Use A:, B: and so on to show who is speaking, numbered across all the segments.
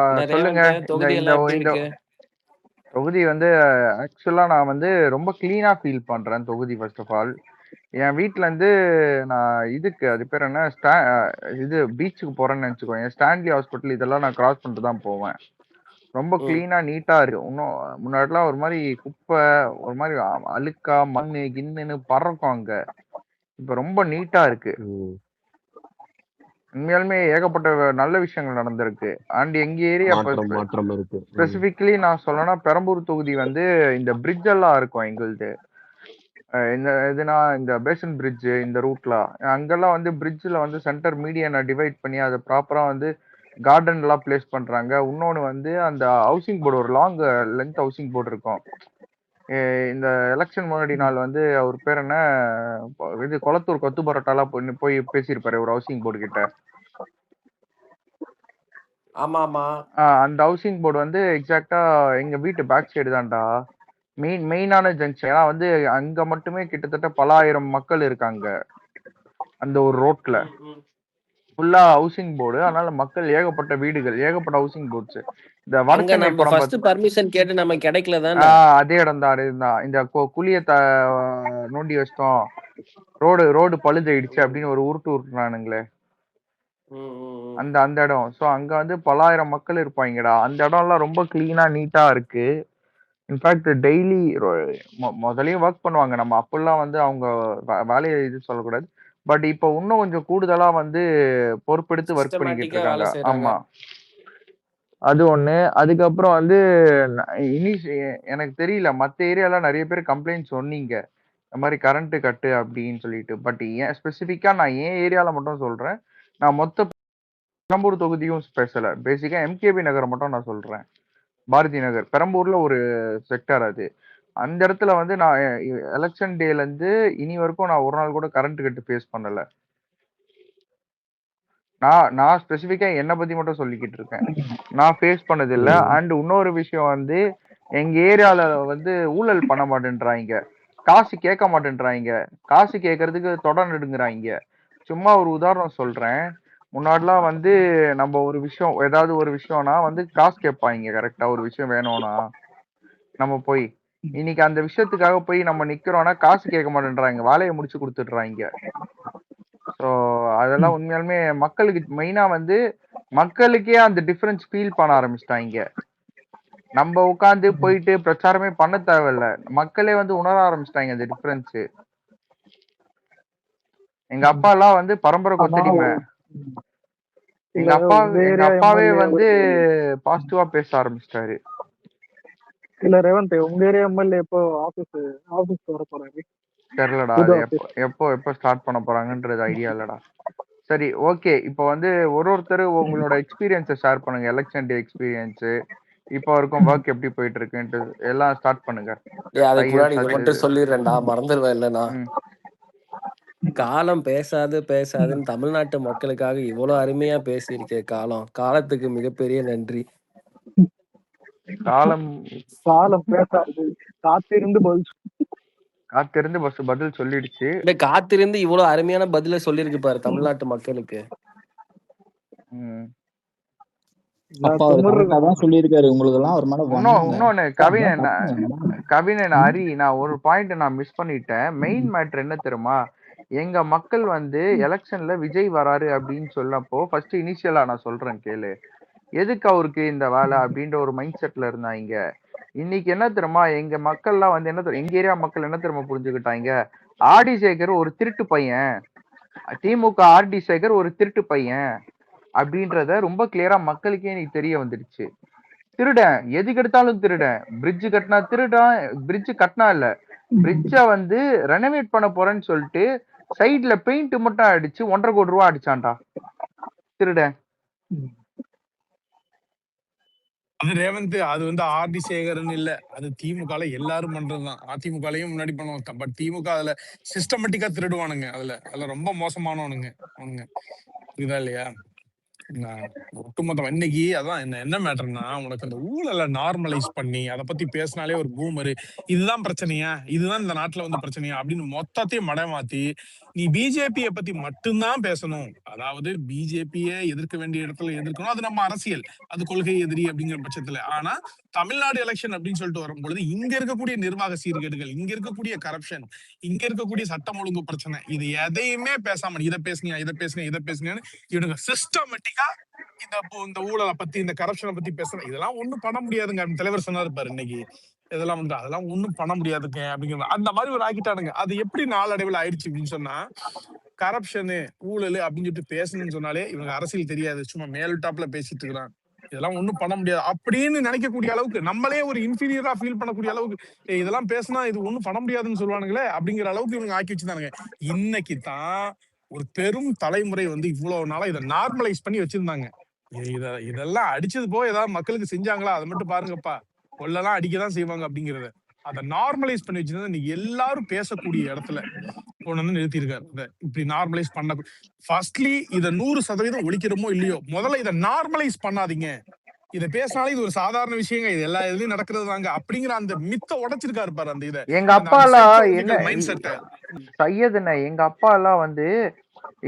A: என்ன
B: சொல்லுங்க.
A: ரேவந்த்,
B: இந்த
A: தொகுதி
B: இந்த
A: எல்லாம் எப்படி
B: இந்த
A: இருக்கு?
B: தொகுதி வந்து ஆக்சுவலா நான் வந்து ரொம்ப கிளீனா ஃபீல் பண்றேன் தொகுதி ஃபர்ஸ்ட் ஆஃப் ஆல். என் வீட்ல இருந்து நான் இதுக்கு அது பேர் என்ன இது பீச்சுக்கு போறேன்னு நினைச்சுக்கோங்க. ஸ்டான்லி ஹாஸ்பிட்டல் இதெல்லாம் நான் கிராஸ் பண்ணிட்டு தான் போவேன். ரொம்ப
A: ம்.
B: கிளீனா நீட்டா இருக்கு. இன்னும் முன்னாடிலாம் ஒரு மாதிரி குப்பை, ஒரு மாதிரி அழுக்கா மண்ணு கிண்ணுன்னு பறக்கும் அங்க. இப்ப ரொம்ப நீட்டா இருக்கு. உண்மையாலுமே ஏகப்பட்ட நல்ல விஷயங்கள் நடந்திருக்கு. அண்ட் எங்க ஏரியா
C: மாற்றம் இருக்கு.
B: ஸ்பெசிபிக்கலி நான் சொல்லணும்னா பெரம்பூர் தொகுதி வந்து இந்த பிரிட்ஜ் எல்லாம் இருக்கும் எங்களுது. இந்த இதுனா இந்த பேசன் பிரிட்ஜ் இந்த ரூட்ல அங்கெல்லாம் வந்து பிரிட்ஜ்ல வந்து சென்டர் மீடியனை டிவைட் பண்ணி அதை ப்ராப்பரா வந்து கார்டன் எல்லாம் பிளேஸ் பண்றாங்க. இன்னொன்னு வந்து அந்த ஹவுசிங் போர்டு ஒரு லாங் லென்த் ஹவுசிங் போர்டு இருக்கும். இந்த எலெக்ஷன் முன்னாடி நாள் வந்து அவர் பேர் என்ன இது கொளத்தூர் கொத்து பரோட்டாலாம் போய் பேசியிருப்பாரு ஒரு ஹவுசிங் போர்டு கிட்ட.
A: ஆமா ஆமா.
B: அந்த ஹவுசிங் போர்டு வந்து எக்ஸாக்டா எங்க வீட்டு பேக் சைடு தான்டா. மெயினான ஜங்ஷன். ஏன்னா வந்து அங்க மட்டுமே கிட்டத்தட்ட பல ஆயிரம் மக்கள் இருக்காங்க அந்த ஒரு ரோட்ல. ஃபுல்லா ஹவுசிங் போர்டு. அதனால மக்கள் ஏகப்பட்ட வீடுகள், ஏகப்பட்ட ஹவுசிங் போர்ட்ஸ். இந்த வடச்சென்னை படம்
A: ஃபர்ஸ்ட் பர்மிஷன் கேட்டு நம்ம கிடைக்கல தானே.
B: அதே இடம் தான் அதுதான். இந்த குழிய நோண்டி வச்சிட்டோம், ரோடு பழுதாயிடுச்சு அப்படின்னு ஒரு உருட்டுனானுங்களே அந்த அந்த இடம். ஸோ அங்க வந்து பலாயிரம் மக்கள் இருப்பாங்கடா. அந்த இடம்லாம் ரொம்ப கிளீனா நீட்டா இருக்கு. இன்ஃபேக்ட் டெய்லி முதலையும் ஒர்க் பண்ணுவாங்க. நம்ம அப்பெல்லாம் வந்து அவங்க வேலையை இது சொல்லக்கூடாது. பட் இப்போ இன்னும் கொஞ்சம் கூடுதலா வந்து பொறுப்பெடுத்து ஒர்க் பண்ணிக்கிட்டு இருக்காங்க. ஆமா, அது ஒண்ணு. அதுக்கப்புறம் வந்து எனக்கு தெரியல மத்த ஏரியால நிறைய பேர் கம்ப்ளைண்ட் சொன்னீங்க இந்த மாதிரி கரண்ட் கட்டு அப்படின்னு சொல்லிட்டு. பட் ஏன் ஸ்பெசிஃபிக்கா நான் ஏன் ஏரியால மட்டும் சொல்றேன். நான் மொத்த பெரம்பூர் தொகுதியும் பேசல. பேசிக்கா எம்கேபி நகர் மட்டும் நான் சொல்றேன். பாரதி நகர் பெரம்பூர்ல ஒரு செக்டர் அது. அந்த இடத்துல வந்து நான் எலெக்ஷன் டேல இருந்து இனி வரைக்கும் நான் ஒரு நாள் கூட கரண்ட் கட்டு ஃபேஸ் பண்ணல. நான் ஸ்பெசிஃபிக்கா என்ன பத்தி மட்டும் சொல்லிக்கிட்டு இருக்கேன். நான் ஃபேஸ் பண்ணது இல்ல. அண்ட் இன்னொரு விஷயம் வந்து எங்க ஏரியால வந்து ஊழல் பண்ண மாட்டேன்றாங்க, காசு கேட்க மாட்டேன்றாங்க. காசு கேட்கறதுக்கு தொடர் நடுங்குறாங்க. சும்மா ஒரு உதாரணம் சொல்றேன். முன்னாடிலாம் வந்து நம்ம ஒரு விஷயம் ஏதாவது ஒரு விஷயம்னா வந்து காசு கேட்பாங்க. கரெக்டா ஒரு விஷயம் வேணும்னா நம்ம போய் இன்னைக்கு அந்த விஷயத்துக்காக போய் நம்ம நிக்கிறோம்னா காசு கேட்க மாட்டேன்றாங்க, வேலையை முடிச்சு கொடுத்துடுறாங்க. ஸோ அதெல்லாம் உண்மையாலுமே மக்களுக்கு மெயினா வந்து மக்களுக்கே அந்த டிஃபரன்ஸ் ஃபீல் பண்ண ஆரம்பிச்சிட்டாங்க. நம்ம உட்காந்து போயிட்டு பிரச்சாரமே பண்ண தேவையில்ல, மக்களே வந்து உணர ஆரம்பிச்சிட்டாங்க அந்த டிஃபரன்ஸ். எங்க அப்பா எல்லாம் வந்து பரம்பரை கொத்தடிமை. எங்க அப்பாவே வந்து பாசிட்டிவா பேச ஆரம்பிச்சிட்டாரு.
D: இல்ல ரேவந்த், உங்க ஏரியா எம்எல்ஏ எப்போ ஆபீஸ் வர போறாரு
B: தெரியலடா. அது எப்போ ஸ்டார்ட் பண்ண போறாங்கன்றது ஐடியா இல்லடா. சரி, ஓகே. இப்போ வந்து ஒருத்தர் உங்களோட எக்ஸ்பீரியன்ஸை ஷேர் பண்ணுங்க. எலெக்ஷன் டே எக்ஸ்பீரியன்ஸ், இப்போ வரைக்கும் ஒர்க் எப்படி போயிட்டு இருக்குன்ட்டு எல்லாம் ஸ்டார்ட் பண்ணுங்க.
A: அதுக்கு முன்னாடி இதை மட்டும் சொல்லிடுறேன்டா, மறந்துடுவேன் இல்லைன்னா. காலம் பேசாதுன்னு தமிழ்நாட்டு மக்களுக்காக இவ்வளவு அருமையா பேசியிருக்கே காலத்துக்கு மிகப்பெரிய நன்றி.
B: காலம்
D: பேசாது,
B: காத்திருந்து பதில் சொல்லிடுச்சு.
A: இந்த காத்திருந்து இவ்வளவு அருமையான பதில சொல்லிருக்கு பாரு தமிழ்நாட்டு மக்களுக்கு.
B: இன்னொன்னு கவின் ஹரி, நான் ஒரு பாயிண்ட் நான் மிஸ் பண்ணிட்டேன். மெயின் மேட்டர் என்ன தெரியுமா? எங்க மக்கள் வந்து எலெக்ஷன்ல விஜய் வராரு அப்படின்னு சொல்லப்போ ஃபர்ஸ்ட் இனிஷியலா நான் சொல்றேன் கேளு. எதுக்கு அவருக்கு இந்த வேலை அப்படின்ற ஒரு மைண்ட் செட்ல இருந்தாங்க. இன்னைக்கு என்ன தெரியுமா, எங்க மக்கள்லாம் வந்து எங்க ஏரியா மக்கள் என்ன தெரியுமா புரிஞ்சுக்கிட்டாங்க? ஆர்டி சேகர் ஒரு திருட்டு பையன், திமுக ஆர்டி சேகர் ஒரு திருட்டு பையன் அப்படின்றத ரொம்ப கிளியரா மக்களுக்கே இன்னைக்கு தெரிய வந்துடுச்சு. திருடன், எதுக்கு எடுத்தாலும் திருடன். பிரிட்ஜ் கட்டினா திருடன், பிரிட்ஜ் கட்டினா இல்ல, பிரிட்ஜ வந்து ரெனோவேட் பண்ண போறேன்னு சொல்லிட்டு சைட்ல பெயிண்ட் மட்டும் அடிச்சு 1.5 கோடி ரூபாய் அடிச்சான்டா திருடன்.
E: அது ரேவந்த், அது வந்து ஆர்டி சேகர்னு இல்ல, அது திமுக எல்லாரும் பண்றதுதான். அதிமுகலையும் முன்னாடி பண்ணுவாங்க. பட் திமுக அதுல சிஸ்டமேட்டிக்கா திருடுவானுங்க. அதுல ரொம்ப மோசமானவனுங்க அவனுங்க. புரியுதா இல்லையா? ஒட்டுமொத்தம் இன்னைக்கு அதான் என்ன மேட்டர்னா, உனக்கு அந்த ஊழலை நார்மலைஸ் பண்ணி அதை பத்தி பேசினாலே ஒரு பூமரு, இதுதான் பிரச்சனையா, இதுதான் இந்த நாட்டுல வந்து பிரச்சனையா அப்படின்னு மொத்தத்தையும் மடமாத்தி நீ பிஜேபியை பத்தி மட்டும்தான் பேசணும், அதாவது பிஜேபியை எதிர்க்க வேண்டிய இடத்துல எதிர்க்கணும், அது நம்ம அரசியல், அது கொள்கை எதிரி அப்படிங்கிற பட்சத்துல. ஆனா தமிழ்நாடு எலெக்ஷன் அப்படின்னு சொல்லிட்டு வரும்பொழுது இங்க இருக்கக்கூடிய நிர்வாக சீர்கேடுகள், இங்க இருக்கக்கூடிய கரப்ஷன், இங்க இருக்கக்கூடிய சட்டம் ஒழுங்கு பிரச்சனை, இது எதையுமே பேசாம இதை பேசுனியா இதை பேசுனியா இதை பேசுனியான்னு இவனுங்க சிஸ்டமேட்டிக்கா இந்த ஊழலை பத்தி இந்த கரப்ஷனை பத்தி பேசுறேன். இதெல்லாம் ஒண்ணும் பண்ண முடியாதுங்க அப்படின்னு தலைவர் சொன்னாரு பாரு இன்னைக்கு. இதெல்லாம் வந்து அதெல்லாம் ஒண்ணும் பண்ண முடியாதுங்க அப்படிங்கிற அந்த மாதிரி ஒரு ஆக்கிட்டானுங்க. அது எப்படி நாளடைவில் ஆயிடுச்சு அப்படின்னு சொன்னா, கரப்ஷனு ஊழல் அப்படின்னு சொல்லிட்டு பேசணும்னு சொன்னாலே இவங்க அரசியல் தெரியாது, சும்மா மேல் டாப்ல பேசிட்டு இருக்கிறான், இதெல்லாம் ஒண்ணும் பண்ண முடியாது அப்படின்னு நினைக்கக்கூடிய அளவுக்கு, நம்மளே ஒரு இன்ஃபீரியரா ஃபீல் பண்ணக்கூடிய அளவுக்கு, இதெல்லாம் பேசினா இது ஒண்ணும் பண்ண முடியாதுன்னு சொல்லுவானுங்களே அப்படிங்கிற அளவுக்கு இவங்க ஆக்கி வச்சுதானுங்க. இன்னைக்கு தான் ஒரு பெரும் தலைமுறை வந்து இவ்வளவு நாளா இதை நார்மலைஸ் பண்ணி வச்சிருந்தாங்க. இதெல்லாம் அடிச்சது போக ஏதாவது மக்களுக்கு செஞ்சாங்களா, அதை மட்டும் பாருங்கப்பா, கொள்ளலாம் அடிக்கதான் செய்வாங்க அப்படிங்கறத அதை நார்மலைஸ் பண்ணி வச்சிருந்தா இன்னைக்கு எல்லாரும் பேசக்கூடிய இடத்துல கொண்டு வந்து நிறுத்திருக்காரு. இதை இப்படி நார்மலைஸ் பண்ண ஃபர்ஸ்ட்லி இதை 100% ஒழிக்கிறோமோ இல்லையோ, முதல்ல இதை நார்மலைஸ் பண்ணாதீங்க, இதை பேசினாலே இது ஒரு சாதாரண விஷயங்க, இது எல்லா இதுலயும் நடக்கிறது தாங்க அப்படிங்கிற அந்த மித்த உடைச்சிருக்காரு பாரு. அந்த இதை
B: எங்க அப்பா எல்லாம் என்ன
E: மைண்ட் செட்டை
B: சையதுண்ணே, எங்க அப்பா எல்லாம் வந்து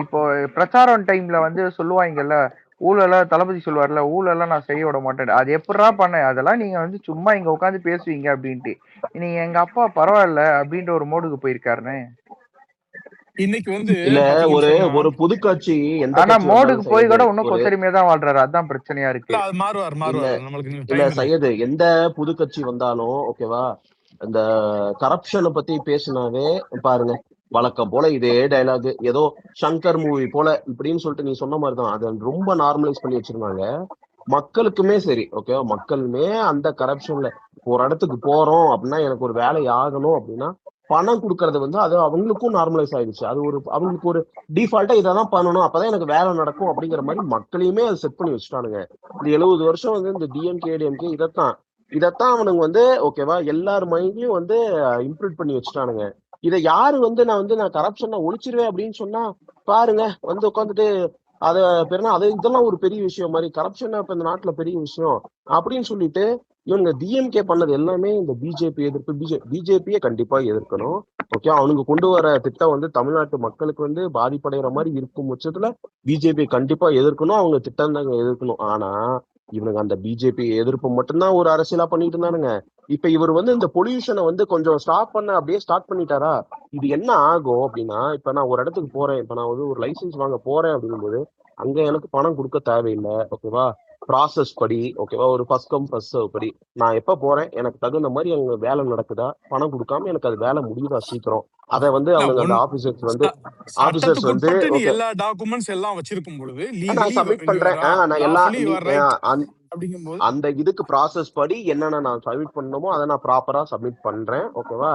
B: இப்போ பிரச்சாரம் டைம்ல வந்து சொல்லுவாங்கல்ல, ஊழலாம் தளபதி சொல்லுவார்ல, ஊழலாம் நான் செய்ய விட மாட்டேன், அது எப்படா பண்ண, அதெல்லாம் நீங்க வந்து சும்மா இங்க உட்காந்து பேசுவீங்க அப்படின்ட்டு. நீங்க எங்க அப்பா பரவாயில்ல அப்படின்ற ஒரு மோடுக்கு போயிருக்காருன்னு
E: இன்னைக்கு வந்து
C: இல்ல ஒரு புது காட்சி
B: ஆனா மோடுக்கு போய் கூட இன்னும் கொத்தரிமையா தான் வாழ்றாரு, அதான் பிரச்சனையா இருக்கு.
E: மாறுவார் நம்மளுக்கு
C: இல்ல சையது, எந்த புது கட்சி வந்தாலும் ஓகேவா, இந்த கரப்ஷனை பத்தி பேசினாவே பாருங்க வழக்கம் போல இதே டைலாக், ஏதோ சங்கர் மூவி போல இப்படின்னு சொல்லிட்டு நீ சொன்ன மாதிரிதான் அதை ரொம்ப நார்மலைஸ் பண்ணி வச்சிருந்தாங்க. மக்களுக்குமே சரி ஓகேவா, மக்களுமே அந்த கரப்ஷன்ல ஒரு இடத்துக்கு போறோம் அப்படின்னா, எனக்கு ஒரு வேலை ஆகணும் அப்படின்னா பணம் கொடுக்கறது வந்து அது அவங்களுக்கும் நார்மலைஸ் ஆயிடுச்சு. அது ஒரு அவங்களுக்கு ஒரு டிஃபால்ட்டா இதான் பண்ணணும், அப்பதான் எனக்கு வேலை நடக்கும் அப்படிங்கிற மாதிரி மக்களையுமே அதை செட் பண்ணி வச்சுட்டானுங்க. இந்த 70 வருஷம் வந்து இந்த டிஎம்கே ஏடிஎம்கே இதைத்தான் அவனுங்க வந்து ஓகேவா எல்லார் மைண்ட்லயும் வந்து இம்ப்ரூவ் பண்ணி வச்சுட்டானுங்க. இதை யாரு வந்து நான் கரப்ஷனை ஒழிச்சிருவேன் அப்படின்னு சொன்னா பாருங்க வந்து உட்காந்துட்டு அதை பேருனா இதெல்லாம் ஒரு பெரிய விஷயம் மாதிரி, கரப்ஷன் இப்ப இந்த நாட்டுல பெரிய விஷயம் அப்படின்னு சொல்லிட்டு இவனுங்க டிஎம்கே பண்ணது எல்லாமே இந்த பிஜேபி எதிர்ப்பு. பிஜேபியை கண்டிப்பா எதிர்க்கணும் ஓகே, அவனுக்கு கொண்டு வர திட்டம் வந்து தமிழ்நாட்டு மக்களுக்கு வந்து பாதிப்படைகிற மாதிரி இருக்கும் பட்சத்துல பிஜேபி கண்டிப்பா எதிர்க்கணும், அவங்க திட்டம் தாங்க எதிர்க்கணும். ஆனா இவனுங்க அந்த பிஜேபி எதிர்ப்பு மட்டும்தான் ஒரு அரசியலா பண்ணிட்டு இருந்தானுங்க. இப்ப இவர் வந்து இந்த பொல்யூஷனை வந்து கொஞ்சம் அப்படியே ஸ்டார்ட் பண்ணிட்டாரா, இது என்ன ஆகும் அப்படின்னா, இப்ப நான் ஒரு இடத்துக்கு போறேன், இப்ப நான் வந்து ஒரு லைசன்ஸ் வாங்க போறேன் அப்படிங்கும்போது அங்க எனக்கு பணம் கொடுக்க தேவையில்லை ஓகேவா, ப்ராசஸ் படி ஓகேவா, ஒரு ஃபர்ஸ்ட் கம் ஃபர்ஸ்ட் சர்வ் படி நான் எப்ப போறேன், எனக்கு தகுந்த மாதிரி அங்க வேலை நடக்குதா, பணம் கொடுக்காம எனக்கு அது வேலை முடியுதா சீக்கிரம், அதை வந்து அவங்க அந்த ஆபீசர்ஸ் வந்து
E: எல்லா டாக்குமெண்ட்ஸ் எல்லாம் வச்சிருக்கும் பொழுது
C: நான் சப்மிட் பண்றேன், நான் எல்லாம் அந்த இதுக்கு ப்ராசஸ் படி என்னென்ன நான் சப்மிட் பண்ணணுமோ அதை நான் ப்ராப்பரா சப்மிட் பண்றேன் ஓகேவா,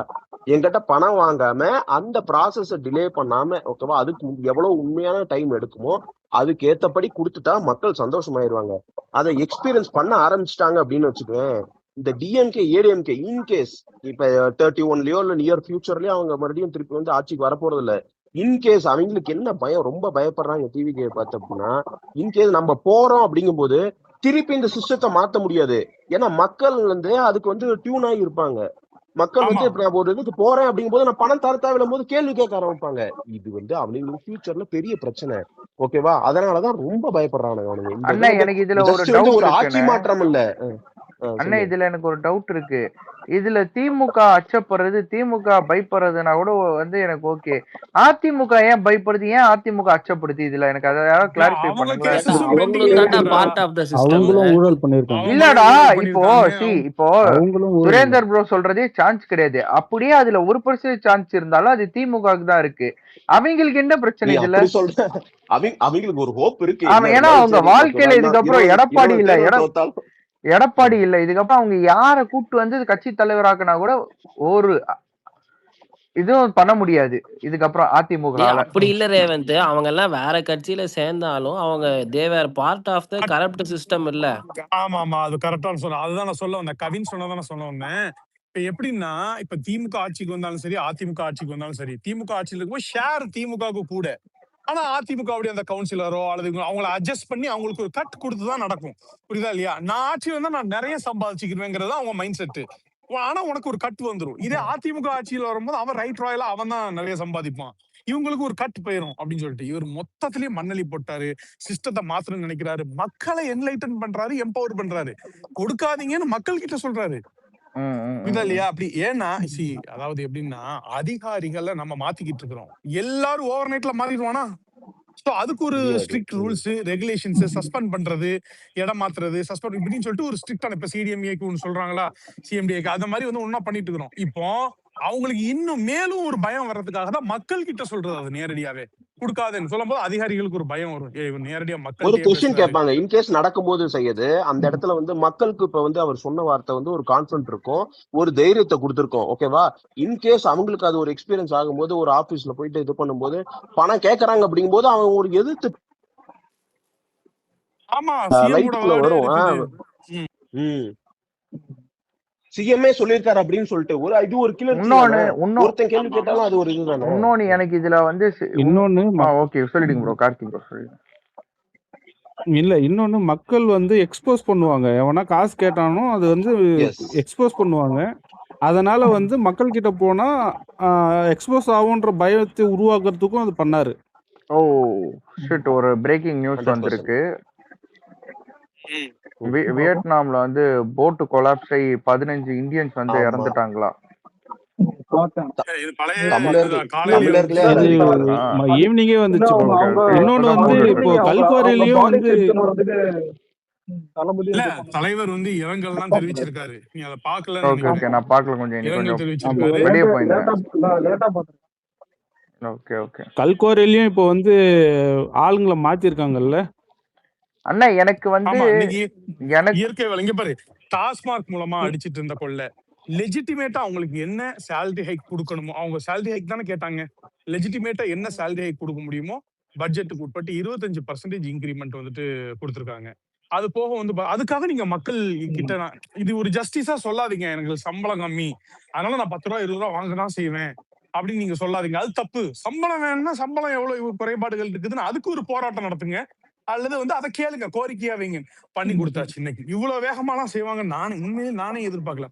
C: என்கிட்ட பணம் வாங்காம அந்த ப்ராசஸ் டிலே பண்ணாம ஓகேவா, அதுக்கு எவ்வளவு உண்மையான டைம் எடுக்குமோ அதுக்கு ஏத்தபடி கொடுத்துட்டா மக்கள் சந்தோஷமாயிருவாங்க. அதை எக்ஸ்பீரியன்ஸ் பண்ண ஆரம்பிச்சிட்டாங்க அப்படின்னு வச்சுக்கேன். இந்த டிஎம்கே ஏடிஎம்கே இன்கேஸ் இப்ப 31லயோ இல்ல நியர் ஃபியூச்சர்லயோ அவங்க மறுபடியும் திருப்பி வந்து ஆட்சிக்கு வரப்போறது இல்ல, இன்கேஸ் அவங்களுக்கு என்ன பயம், ரொம்ப பயப்படுறாங்க டிவிகே பார்த்து அப்படின்னா, இன்கேஸ் நம்ம போறோம் அப்படிங்கும் போது திருப்பி இந்த சிஸ்டத்தை மாத்த முடியாது. ஏன்னா மக்கள் வந்து அதுக்கு வந்து டியூன் ஆகி இருப்பாங்க. மக்கள் வந்து இப்ப நான் ஒரு இதுக்கு போறேன் அப்படிங்கும் போது நான் பணம் தர தேவையில்லும் போது கேள்வி கேட்க ஆரம்பிப்பாங்க. இது வந்து அவங்களுக்கு ஃபியூச்சர்ல பெரிய பிரச்சனை ஓகேவா, அதனாலதான் ரொம்ப பயப்படுறானுங்க அவனுங்க.
B: எனக்கு இதுல
C: ஒரு ஆட்சி மாற்றம் இல்ல
B: அண்ணா, இதுல எனக்கு ஒரு டவுட் இருக்கு. இதுல திமுக அச்சப்படுறது, திமுக பயப்படுறதுனா கூட வந்து எனக்கு ஓகே, அதிமுக ஏன் பயப்படுது, ஏன் அதிமுக அச்சப்படுது, இதுல எனக்கு அதை யாராவது கிளாரிஃபை பண்ணுங்க. இல்லடா இப்போ சுரேந்தர் ப்ரோ சொல்றதே சான்ஸ் கிடையாது, அப்படியே அதுல 1% சான்ஸ் இருந்தாலும் அது திமுகவுக்கு தான் இருக்கு. அவங்களுக்கு என்ன பிரச்சனை இதுல?
C: அவங்களுக்கு ஒரு ஹோப் இருக்கு,
B: ஏன்னா அவங்க வாழ்க்கையில இதுக்கப்புறம் எடப்பாடி இல்ல, இதுக்கப்புறம் அவங்க யார கூப்பிட்டு வந்து கட்சி தலைவராக்குனா கூட ஒரு இதுவும் பண்ண முடியாது இதுக்கப்புறம் அதிமுக.
A: அப்படி இல்ல ரேவந்த், அவங்க எல்லாம் வேற கட்சியில சேர்ந்தாலும் அவங்க they were part of the corrupt system இல்ல.
E: ஆமா அது கரெக்டா சொன்ன, அதுதான் நான் சொல்ல வந்தேன், கவின் சொன்னதான் நான் சொல்ல வந்தேன். இப்ப எப்படின்னா, இப்ப திமுக ஆட்சிக்கு வந்தாலும் சரி அதிமுக ஆட்சிக்கு வந்தாலும் சரி, திமுக ஆட்சியில் இருக்கும்போது ஷேர் திமுகவுக்கு கூட, ஆனா அதிமுக அப்படி அந்த கவுன்சிலரோ அல்லது அவங்களை அட்ஜஸ்ட் பண்ணி அவங்களுக்கு ஒரு கட் கொடுத்துதான் நடக்கும். புரியுதா இல்லையா? நான் ஆட்சி வந்தா நான் நிறைய சம்பாதிச்சுக்கிறேங்கிறது அவங்க மைண்ட் செட்டு. ஆனா உனக்கு ஒரு கட் வந்துடும். இதே அதிமுக ஆட்சியில் வரும்போது அவன் ரைட் ராயலா அவன் தான் நிறைய சம்பாதிப்பான். இவங்களுக்கு ஒரு கட் போயிரும் அப்படின்னு சொல்லிட்டு இவர் மொத்தத்திலேயே மண்ணலி போட்டாரு. சிஸ்டத்தை மாத்தணும்னு நினைக்கிறாரு, மக்களை என்லைட்டன் பண்றாரு, எம்பவர் பண்றாரு. கொடுக்காதீங்கன்னு மக்கள் கிட்ட சொல்றாரு. புரியுதா இல்லையா? அப்படி ஏன்னா அதாவது எப்படின்னா அதிகாரிகளை நம்ம மாத்திக்கிட்டு இருக்கிறோம். எல்லாரும் ஓவர் நைட்ல மாறிடுவானா? சோ அதுக்கு ஒரு ஸ்ட்ரிக்ட் ரூல்ஸ் ரெகுலேஷன்ஸ், சஸ்பெண்ட் பண்றது, இடம் மாத்துறது, சஸ்பெண்ட் இப்படின்னு சொல்லிட்டு ஒரு ஸ்ட்ரிக்டான இப்ப சிடிஎம்ஏக்கு ஒன்று சொல்றாங்களா, சிஎம்டிஏக்கு அந்த மாதிரி வந்து ஒன்னா பண்ணிட்டு இருக்கிறோம். இப்போ அவங்களுக்கு இன்னும் மேலும் ஒரு பயம் வர்றதுக்காக தான் மக்கள் கிட்ட சொல்றது. அது நேரடியாவே கொடுக்காதுன்னு சொல்லும் போது அதிகாரிகளுக்கு ஒரு பயம் வரும். நேரடியா
C: ஒரு
E: மக்கள்
C: கொஸ்டின் கேட்பாங்க. இன்கேஸ் நடக்கும்போது செய்யுது அந்த இடத்துல வந்து மக்களுக்கு இப்ப வந்து அவர் சொன்ன வார்த்தை வந்து ஒரு கான்ஃபிடன்ட் இருக்கும், ஒரு தைரியத்தை கொடுத்துருக்கோம். ஓகேவா? இன்கேஸ் அவங்களுக்கு அது ஒரு எக்ஸ்பீரியன்ஸ் ஆகும்போது ஒரு ஆபீஸ்ல போயிட்டு இது பண்ணும்போது பணம் கேட்கறாங்க அப்படிங்கும் போது அவங்க ஒரு எதிர்த்து லைட்டுக்குள்ள வரும். சிஎம்ஏ சொல்லிருக்காரு அப்படின்னு சொல்லிட்டு ஒரு இது ஒரு ஒருத்தன் கேள்வி கேட்டாலும் அது ஒரு இதுதானே.
B: இன்னொன்னு எனக்கு இதுல வந்து
F: இன்னொன்னு
B: ஓகே சொல்லிடுங்க ப்ரோ, கார்த்திக் ப்ரோ சொல்லுங்க.
F: இல்ல இன்னொன்னு மக்கள் வந்து எக்ஸ்போஸ் பண்ணுவாங்க. எவனா காசு கேட்டானோ அது வந்து எக்ஸ்போஸ் பண்ணுவாங்க. அதனால வந்து மக்கள் கிட்ட போனா எக்ஸ்போஸ் ஆகுன்ற பயத்தை உருவாக்குறதுக்கும் அது பண்ணாரு.
B: ஓ ஷிட், ஒரு பிரேக்கிங் நியூஸ் வந்திருக்கு. வியட்நாம்ல வந்து போட்டு கொலாப்ஸ் ஆகி 15 இந்தியன்ஸ் வந்து இறந்துட்டாங்களா?
F: ஈவினிங்கே வந்துச்சு. இன்னொன்னு வந்து இப்போ கல்குவாரிலயும் வந்து
E: தலைவர் வந்து இரங்கல்லாம் தெரிவிச்சிருக்காரு. நீ அதை பார்க்கல?
B: ஓகே நான் பார்க்கல, கொஞ்சம்
E: இரங்கல் தெரிவிச்சிருக்காரு.
B: வெளியே போயிருந்தேன். Okay okay.
F: கல்குவாரிலயும் இப்போ வந்து ஆளுங்களை மாத்திருக்காங்கல்ல
B: அண்ணா. எனக்கு வந்து
E: இயற்கை வழங்க பாரு, டாஸ்மார்க் மூலமா அடிச்சிட்டு இருந்த கொள்ள லெஜிட்டிமேட்டா அவங்களுக்கு என்ன சேலரி ஹைக் கொடுக்கணுமோ அவங்க சேலரி ஹைக் தானே கேட்டாங்க. லெஜிட்டிமேட்டா என்ன சேலரி ஹைக் கொடுக்க முடியுமோ பட்ஜெட்டுக்கு உட்பட்டு 25% இன்கிரிமெண்ட் வந்துட்டு கொடுத்துருக்காங்க. அது போக வந்து அதுக்காக நீங்க மக்கள் கிட்ட இது ஒரு ஜஸ்டிஸா சொல்லாதீங்க, எனக்கு சம்பளம் கம்மி அதனால நான் 10 ரூபா 20 ரூபா வாங்கதான் செய்வேன் அப்படின்னு நீங்க சொல்லாதீங்க. அது தப்பு. சம்பளம் வேணும்னா சம்பளம் எவ்வளவு குறைபாடுகள் இருக்குதுன்னு அதுக்கு ஒரு போராட்டம் நடத்துங்க, அல்லது வந்து அதை கேளுங்க, கோரிக்கையா வைங்க. பண்ணி கொடுத்தாச்சு. இன்னைக்கு இவ்வளவு வேகமாலாம் செய்வாங்க நானே எதிர்பார்க்கல.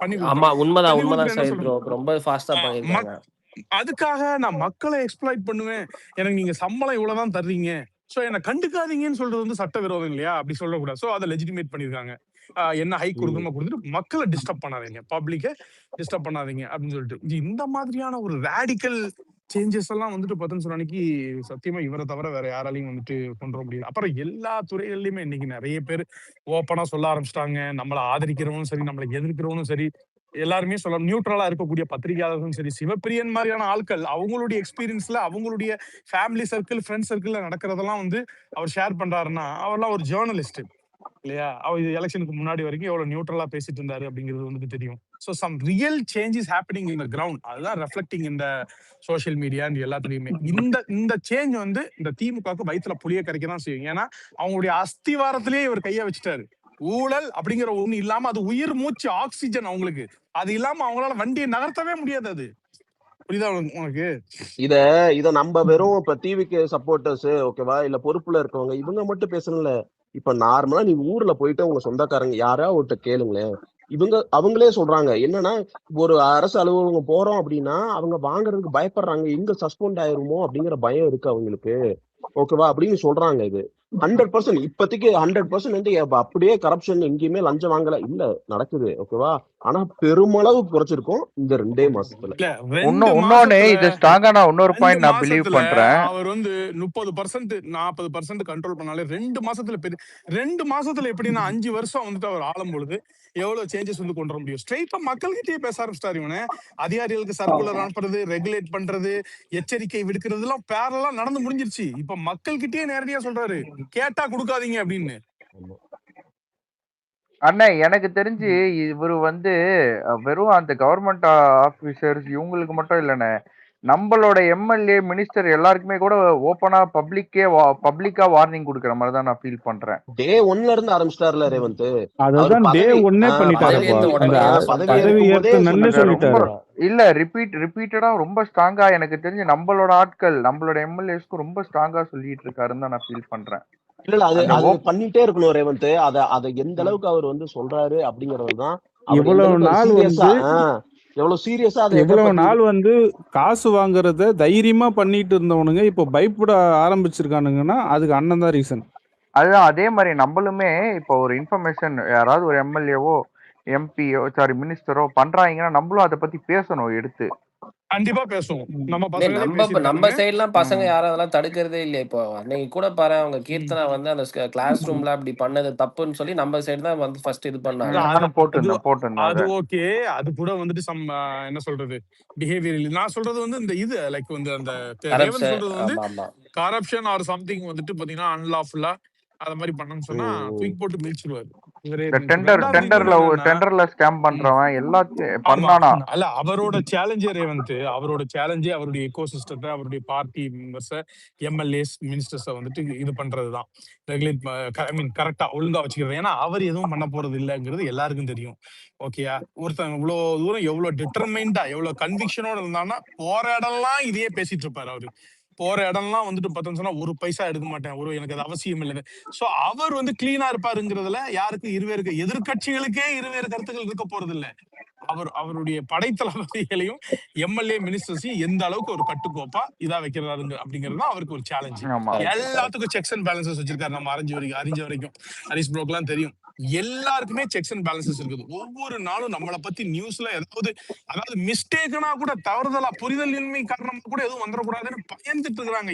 E: அதுக்காக நான் மக்களை எக்ஸ்ப்ளாய்ட் பண்ணுவேன், எனக்கு நீங்க சம்பளம் இவ்வளவுதான் தர்றீங்க, சோ என்ன கண்டுக்காதீங்கன்னு சொல்றது வந்து சட்டவிரோதம் இல்லையா? அப்படி சொல்லக்கூடாது. சோ அதை லெஜிட்டிமேட் பண்ணிருக்காங்க. என்ன ஹைக் கொடுக்கணுமோ கொடுத்துட்டு மக்களை டிஸ்டர்ப் பண்ணாதீங்க, பப்ளிக்கை டிஸ்டர்ப் பண்ணாதீங்க அப்படின்னு சொல்லிட்டு இந்த மாதிரியான ஒரு ரேடிக்கல் சேஞ்சஸ் எல்லாம் வந்துட்டு பார்த்தோன்னு சொன்ன அன்னைக்கு சத்தியமா இவரை தவிர வேற யாராலையும் வந்துட்டு கொண்டு வர முடியாது. அப்புறம் எல்லா துறைகள்லயுமே இன்னைக்கு நிறைய பேர் ஓப்பனா சொல்ல ஆரம்பிச்சிட்டாங்க. நம்மளை ஆதரிக்கிறவனும் சரி, நம்மளை எதிர்க்கிறவனும் சரி, எல்லாருமே சொல்ல நியூட்ரலா இருக்கக்கூடிய பத்திரிகையாளர்களும் சரி, சிவப்பிரியன் மாதிரியான ஆட்கள் அவங்களுடைய எக்ஸ்பீரியன்ஸ்ல அவங்களுடைய ஃபேமிலி சர்க்கிள், ஃப்ரெண்ட் சர்க்கிள்ல நடக்கிறதெல்லாம் வந்து அவர் ஷேர் பண்றாருன்னா அவர்லாம் ஒரு ஜேர்னலிஸ்ட் இல்லையா? அவர் இது எலெக்ஷனுக்கு முன்னாடி வரைக்கும் எவ்வளவு நியூட்ரலா பேசிட்டு இருந்தாரு அப்படிங்கிறது வந்துட்டு தெரியும். So some real changes happening in the ground. அதுதான் ரெஃப்ளெக்டிங் இந்த சோசியல் மீடியா எல்லாத்துலயுமே. இந்த சேஞ்ச் வந்து இந்த திமுகவுக்கு வயிற்றுல புளிய கரைக்க தான் செய்யும். ஏன்னா அவங்களுடைய அஸ்திவாரத்திலேயே இவர் கைய வச்சுட்டாரு. ஊழல் அப்படிங்கிற ஒண்ணு இல்லாம அது உயிர் மூச்சு ஆக்சிஜன் அவங்களுக்கு. அது இல்லாம அவங்களால வண்டியை நகர்த்தவே முடியாது. அது புரியுதா உனக்கு?
C: இத நம்ம வெறும் இப்ப டிவிக்கு சப்போர்ட்டர்ஸ் ஓகேவா இல்ல பொறுப்புல இருக்கவங்க இவங்க மட்டும் பேசணும்ல. இப்ப நார்மலா நீ ஊர்ல போயிட்டு உங்க சொந்தக்காரங்க யாரா ஒருத்த கேளுங்களேன், அவங்களே சொல்றாங்க என்னன்னா ஒரு அரசு அலுவலகம் போறோம் அப்படின்னா அவங்க வாங்குறதுக்கு பயப்படுறாங்க, எங்க சஸ்பெண்ட் ஆயிருமோ அப்படிங்கிற பயம் இருக்கு அவங்களுக்கு. ஓகேவா அப்படின்னு சொல்றாங்க. இது 100% இப்போதைக்கு 100% வந்து அப்படியே கரப்ஷன் எங்கேயுமே லஞ்சம் வாங்கல இல்ல நடக்குது. ஓகேவா? ஆனா பெருமளவு குறைச்சிருக்கும் இந்த 2 மாசத்துல.
B: இது ஸ்ட்ராங்கா நான் இன்னொரு பாயிண்ட் நான் பிலீவ் பண்றேன்.
E: அவர் வந்து 30% 40% கண்ட்ரோல் பண்ணாலே 2 மாசத்துல 2 மாசத்துல எப்படின்னா 5 வருஷம் வந்துட்டு அவர் ஆளும் பொழுது எவ்வளவு சேஞ்சஸ் வந்து கொண்டு வர முடியும். ஸ்ட்ரெயிட்டா மக்கள்கிட்டயே பேச ஆரம்பிச்சிட்டாரு. இவனு அதிகாரிகளுக்கு சர்க்குலர் அனுப்புறது, ரெகுலேட் பண்றது, எச்சரிக்கை விடுக்கிறது எல்லாம் பேரலா நடந்து முடிஞ்சிருச்சு. இப்ப மக்கள்கிட்டயே நேரடியா சொல்றாரு, கேட்டா கொடுக்காதீங்க அப்படின்னு.
B: அண்ணா எனக்கு தெரிஞ்சு இவரு வந்து வெறும் அந்த கவர்மெண்ட் ஆபீசர்ஸ் இவங்களுக்கு மட்டும் இல்லைண்ணே, நம்மளோட எம்எல்ஏ மினிஸ்டர் எல்லாருக்குமே கூட ஓப்பனா பப்ளிக்கா வார்னிங் கொடுக்கற மாதிரி தான் நான் ஃபீல் பண்றேன்.
C: டே 1ல இருந்து ஆரம்பிச்சிட்டாருல ரேவந்த்.
F: அதுதான் டே 1 பண்ணிட்டாரு.
B: இல்ல ரிப்பீட்டடா ரொம்ப ஸ்ட்ராங்கா எனக்கு தெரிஞ்சு நம்மளோட ஆட்கள் நம்மளோட எம்எல்ஏஸ்க்கு ரொம்ப ஸ்ட்ராங்கா சொல்லிட்டு இருக்காருன்னு தான் நான் ஃபீல் பண்றேன்.
C: இல்ல அது பண்ணிட்டே இருக்கணும் ரேவந்த். அத எந்த அளவுக்கு அவர் வந்து சொல்றாரு அப்படிங்கறதுதான்
F: இவ்வளவு நாள் வந்து
C: எவ்வளவு சீரியஸா அதை
F: இவ்வளவு
C: பத்தி
F: நாள் வந்து காசு வாங்குறத தைரியமா பண்ணிட்டு இருந்தவனுங்க இப்போ பயப்பட ஆரம்பிச்சிருக்கானுங்கன்னா அதுக்கு அண்ணன் தான் ரீசன்.
B: அதுதான் அதே மாதிரி நம்மளுமே இப்போ ஒரு இன்ஃபர்மேஷன் யாராவது ஒரு எம்எல்ஏவோ எம்பியோ சாரி மினிஸ்டரோ பண்றாங்கன்னா நம்மளும் அதை பத்தி பேசணும் எடுத்து.
E: கண்டிப்பா பேசுவோம். நம்ம
A: டேய்,
E: பசங்களே
A: நம்ம
E: பேசியிருக்கானுங்க.
A: சைட்லாம் பசங்க
B: ம்.
A: யாரும் அதெல்லாம் தடுக்கிறதே இல்லையா? இப்போ அன்னைக்கு கூட பாரு, அவங்க கீர்த்தனா வந்து அந்த கிளாஸ் ரூம்ல அப்படி பண்ணது தப்புன்னு சொல்லி நம்ம சைடு தான் வந்து ஃபர்ஸ்ட் இது பண்ணாங்க.
E: அது
B: நானும்
E: அது
B: போட்டிருந்தேன்
E: அது
B: அதை.
E: ஓகே. அது கூட வந்துட்டு என்ன சொல்றது, பிஹேவியர். நான் சொல்றது வந்து இந்த இது லைக் வந்து அந்த ரேவன்
A: கரப்ஷன்.
E: சொல்றது வந்து
A: ஆமா ஆமா.
E: கரப்ஷன் ஆர் சம்திங் வந்துட்டு பாத்தீங்கன்னா அன்லாஃபுல்லா அத மாதிரி பண்ணணும்னு சொன்னா தூக்கி போட்டு மிதிச்சிருவாரு. இவரே
B: இந்த
E: இருந்துச்சு. ரெண்டாவது
B: டெண்டர்ல
E: இன்னொன்னு என்னன்னா,
B: டெண்டர்ல ஸ்கேம் பண்றவன் எல்லாத்தையும்
E: ஆமா
B: பண்ணானா.
E: அல்ல அவரோட சேலஞ்சே ரேவந்த், அவரோட சேலஞ்சே அவருடைய எக்கோ சிஸ்டத்தை, அவருடைய பார்ட்டி மெம்பர்ஸ, எம்எல்ஏஸ், மினிஸ்டர்ஸை வந்துட்டு இது பண்றதுதான். ரெகுலேட் ஐ மீன் கரெக்டா ஒழுங்கா வச்சுக்கிறது. ஏன்னா அவர் எதுவும் பண்ண போறது இல்லைங்கிறது எல்லாருக்கும் தெரியும். ஓகேயா? ஒருத்தன் இவ்வளவு தூரம் எவ்வளவு டிட்டர்மைண்டா எவ்வளவு கன்விக்ஷனோட இருந்தான்னா போற இடம்லாம் இதையே பேசிட்டு இருப்பாரு அவரு. போற இடம்லாம் வந்துட்டு பார்த்தோம்னு சொன்னா ஒரு பைசா எடுக்க மாட்டேன், எனக்கு அது அவசியம் இல்லை. சோ அவர் வந்து கிளீனா இருப்பாருங்கிறதுல யாருக்கும் இருவேறு எதிர்கட்சிகளுக்கே இருவேறு கருத்துக்கள் இருக்க போறது இல்ல. அவருடைய படைத்தளபதிகளையும் எம்எல்ஏ மினிஸ்டர்ஸையும் எந்த அளவுக்கு ஒரு கட்டுக்கோப்பா இதா வைக்கிறாருங்க அப்படிங்கிறது தான் அவருக்கு ஒரு சேலஞ்ச்.
B: ஆமா.
E: எல்லாத்துக்கும் செக்ஸ் அண்ட் பேலன்சஸ் வச்சிருக்காரு. நம்ம அறிஞ்ச வரைக்கும் ஹரிஸ் ப்ரோக்கெல்லாம் தெரியும். எல்லாருக்குமே செக்ஸ் அண்ட் பேலன்சஸ் இருக்குது. ஒவ்வொரு நாளும் நம்மளை பத்தி நியூஸ்ல அதாவது மிஸ்டேக்னா கூட, தவறுதலா புரிதலின்மை காரணமா கூட எதுவும் வந்துடக்கூடாதுன்னு பயந்துட்டு இருக்கிறாங்க.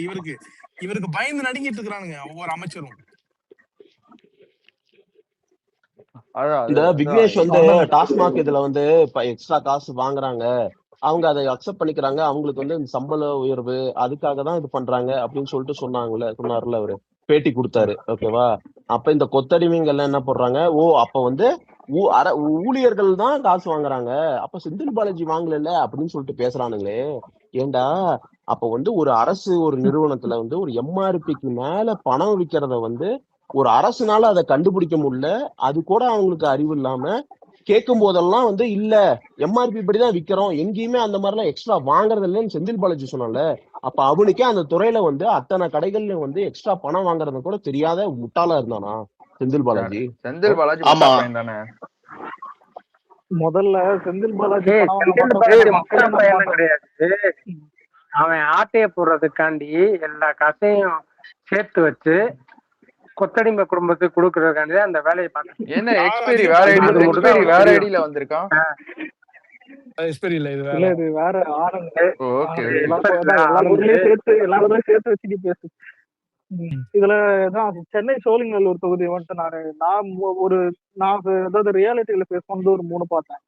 E: இவருக்கு பயந்து நடுங்கிட்டு இருக்கிறானுங்க ஒவ்வொரு அமைச்சரும்.
C: இந்த விக்னேஷ் வந்து டாஸ்மாக் இதுல வந்து எக்ஸ்ட்ரா காசு வாங்குறாங்க, அவங்க அதை அக்செப்ட் பண்ணிக்கிறாங்க, அவங்களுக்கு வந்து இந்த சம்பள உயர்வு அதுக்காக தான் இது பண்றாங்க அப்படின்னு சொல்லிட்டு சொன்னார்ல அவரு, பேட்டி கொடுத்தாரு. ஓகேவா? அப்ப இந்த கொத்தடிமைங்க எல்லாம் என்ன போடுறாங்க, அப்ப வந்து ஊழியர்கள் தான் காசு வாங்குறாங்க, அப்ப செந்தில் பாலாஜி வாங்கல அப்படின்னு சொல்லிட்டு பேசுறானுங்களே. ஏண்டா அப்ப வந்து ஒரு அரசு ஒரு நிறுவனத்துல வந்து ஒரு எம்ஆர்பிக்கு மேல பணம் விற்கிறத வந்து ஒரு அரசுனால அதை கண்டுபிடிக்க முடியல, அது கூட அவங்களுக்கு அறிவு இல்லாம கேட்கும் போதெல்லாம் வந்து இல்ல எம்ஆர்பி படிதான் விக்கிறோம், எங்கேயுமே அந்த மாதிரிலாம் எக்ஸ்ட்ரா வாங்குறது இல்லைன்னு செந்தில் பாலாஜி சொன்னால. அப்ப அவனுக்கே அந்த துறையில வந்து அத்தனை கடைகள்ல வந்து எக்ஸ்ட்ரா பணம் வாங்குறது கூட தெரியாத முட்டாளா இருந்தானா செந்தில் பாலாஜி?
B: ஆமா தானே.
D: முதல்ல செந்தில் பாலாஜி
G: கிடையாது, அவன் ஆட்டைய போடுறதுக்காண்டி எல்லா காசையும் சேர்த்து வச்சு கொத்தடிமை குடும்பத்துக்கு கொடுக்கறதுக்காண்டி அந்த வேலையை பார்க்க.
B: என்ன எக்ஸ்பைரி வேற ஐடியில வந்திருக்கான்.
E: எக்ஸ்பைரி இல்ல, இது
D: இல்ல இது வேற ஆனந்த்.
B: ஓகே.
D: சேர்த்து வச்சுட்டு பேசு. இதுல தான் சென்னை சோழிங்கநல்லூர் தொகுதி வந்துட்டு நான் அதாவது ரியாலிட்டியில பேசும்போது ஒரு 3 பார்த்தேன்.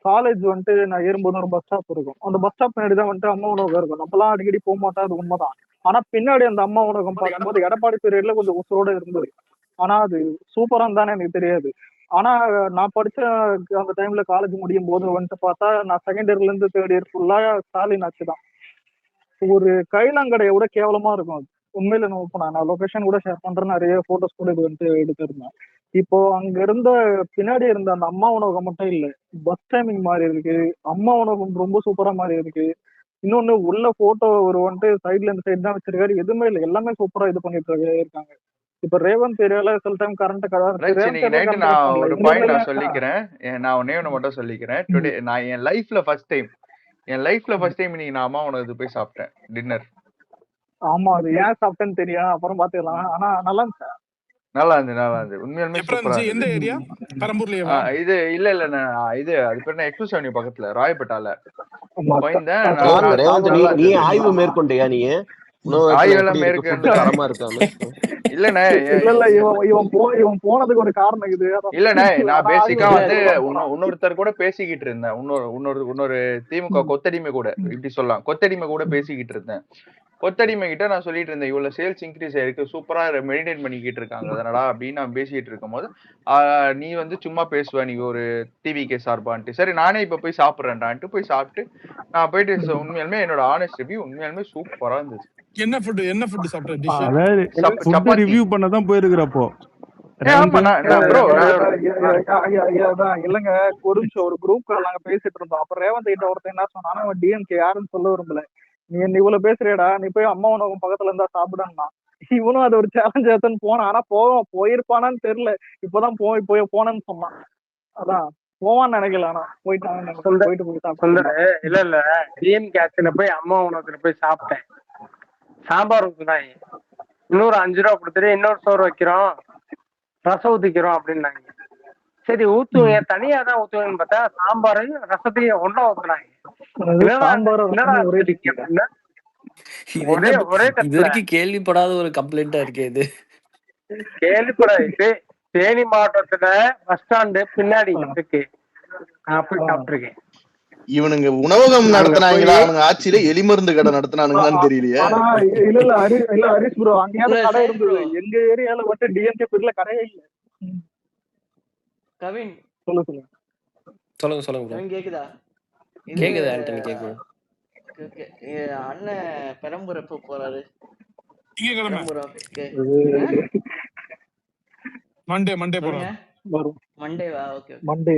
D: காலேஜ் வந்துட்டு நான் ஏறும்போது ஒரு பஸ் ஸ்டாப் இருக்கும். அந்த பஸ் ஸ்டாப் பின்னாடி தான் வந்துட்டு அம்மா உணவகம் இருக்கும். நம்மலாம் அடிக்கடி போக மாட்டோம், அது உண்மைதான். ஆனா பின்னாடி அந்த அம்மா உணவகம் பார்க்கும்போது எடப்பாடி பீரியட்ல கொஞ்சம் உசுரோட இருந்தது. ஆனா அது சூப்பரா தானே எனக்கு தெரியாது. ஆனா நான் படிச்ச அந்த டைம்ல காலேஜ் முடியும் போது வந்துட்டு பார்த்தா நான் செகண்ட் இயர்ல இருந்து தேர்ட் இயர் ஃபுல்லா ஸ்டாலின் ஆச்சு தான். ஒரு கைலாங்கடையை விட கேவலமா இருக்கும் அது. உண்மையில நான் லொகேஷன் கூட ஷேர் பண்றேன், நிறைய போட்டோஸ் கூட இது வந்துட்டு எடுத்திருந்தேன். இப்போ அங்க இருந்த பின்னாடி இருந்த அந்த அம்மா உணவகம் மட்டும் இல்ல, பஸ் டைமிங் மாறி இருக்கு, அம்மா உணவகம் ரொம்ப சூப்பரா மாறி இருக்கு. இன்னொன்னு உள்ள போட்டோ ஒரு வந்துட்டு சைட்ல இந்த சைடு தான் வச்சிருக்காரு, எதுவுமே இல்லை, எல்லாமே சூப்பரா இது பண்ணிட்டு இருக்காங்க. இப்ப ரேவந்த் ஏரியால சில டைம் கரண்ட்
B: நான் ஒரு பாயிண்ட் நான் சொல்லிக்கிறேன். நான் ஒன்னே ஒண்ணு மட்டும் சொல்லிக்கிறேன். டுடே நான் என் லைஃப்ல ஃபர்ஸ்ட் டைம் இன்னைக்கு நான் அம்மா உணவு போய் சாப்பிட்டேன் டின்னர்.
D: ஆமா, அது ஏன் சாப்பிட்டேன்னு தெரியும், அப்புறம் பாத்துக்கலாம். ஆனா நல்லா இருந்துச்சு.
B: நல்லா இருந்தது உண்மையாலுமே சூப்பரா இருந்துச்சு.
E: எந்த ஏரியா? பெரம்பூர்லயா?
B: இது இல்ல இது அது பேர் எக்ஸ்பிரஸ் அவென்யூ பக்கத்துல ராயப்பேட்டால
C: நீ ஆய்வு மேற்கொண்டியா? நீ
B: இல்லண்ணே,
D: இவன் போனதுக்கு ஒரு காரணம் இது
B: இல்லண்ணே. நான் பேசிக்கா வந்து இன்னொருத்தர் கூட பேசிக்கிட்டு இருந்தேன், இன்னொரு திமுக கொத்தடிமை கூட, இப்படி சொல்லலாம், கொத்தடிமை கூட பேசிக்கிட்டு இருந்தேன். கொத்தடிமை கிட்ட நான் சொல்லிட்டு இருந்தேன், இவ்வளவு சேல்ஸ் இன்க்ரீஸ் ஆயிருக்கு, சூப்பரா மெயின்டைன் பண்ணிக்கிட்டு இருக்காங்க அதனடா அப்படின்னு நான் பேசிட்டு இருக்கும் போது, நீ வந்து சும்மா பேசுவ, நீ ஒரு டிவிகே சார்பான்ட்டு, சரி நானே இப்ப போய் சாப்பிடுறேன்டான்ட்டு போய் சாப்பிட்டு நான் போயிட்டு உண்மையாலுமே என்னோட ஆனஸ்ட் ரிவ்யூ உண்மையாலுமே சூப்பரா இருந்துச்சு.
E: என்ன ஃபுட் சாப்பிட்ட?
F: அதாவது ரிவ்யூ பண்ண தான் போயிருக்கிறப்போ
D: இல்லங்க, ஒரு குரூப் கால் நாங்க பேசிட்டு இருந்தோம். அப்புறம் ரேவந்த் கிட்ட ஒருத்தன் என்ன சொன்னா, டிஎம்கே யாருன்னு சொல்ல விரும்பல, நீ இவ்வளவு பேசுறியடா, நீ போய் அம்மா உணவகம் பக்கத்துல இருந்தா சாப்பிடணும்னா, இவனும் அது ஒரு சேலஞ்ச் எடுத்துன்னு போனான். ஆனா போயிருப்பானான்னு தெரியல, இப்பதான் போனேன்னு சொன்னான். அதான் போவான்னு நினைக்கல, ஆனா போயிட்டாங்க போயிட்டு போய் சாப்பிட்டு
G: சுந்தர் இல்ல டிஎம்கே ஆட்சியில போய் அம்மா உணவகத்துல போய் சாப்பிட்டேன். சாம்பார் ஊத்துனாங்க, இன்னொரு 5 ரூபா கொடுத்துட்டு இன்னொரு சோறு வைக்கிறோம், ரசம் ஊத்திக்கிறோம் அப்படின்னாங்க. சரி ஊத்துவீங்க, தனியா தான் ஊத்துவேன்னு பார்த்தா சாம்பாரையும் ரசத்தையும் ஒண்ணா ஊத்துனாங்க.
D: சாம்பார் ஒரே
G: அப்படின்னா
A: இது
G: ஒரே
A: என்ன
G: ஒரே
A: இது
G: கத்துல
A: வரைக்கும் கேள்விப்படாத ஒரு கம்ப்ளைண்டா இருக்கே இது.
G: கேள்விப்படாது. தேனி மாவட்டத்துல பஸ் ஸ்டாண்டு பின்னாடி இருக்கு, நான் போய் சாப்பிட்டுருக்கேன்.
H: இவனுங்க உணவகம் நடத்தினாங்களா, அவனுங்க ஆட்சியில எலிமருந்து கடை நடத்தினானுங்களான்னு தெரியலையே.
D: ஆனா இல்ல ஹரிஷ் ப்ரோ, அங்கேயாவது கடை இருந்தது. எங்க ஏரியால மட்டும் டிஎம்கே பேர்ல கடையே இல்ல.
I: கவின்
D: சொல்லுங்க
A: சொல்லுங்க சொல்லுங்க bro.
I: கவின் கேக்குதா?
A: கேக்குது ஆண்டனி, கேக்குது.
I: ஓகே, அண்ணன் பெரம்பூர் எப்போ போறாரு?
E: திங்கக்கிழமை
I: பெரம்பூர் ஆஃபீஸ்க்கு
E: மண்டே போறாரு.
D: வரும்
I: மண்டேவா? ஓகே
D: மண்டே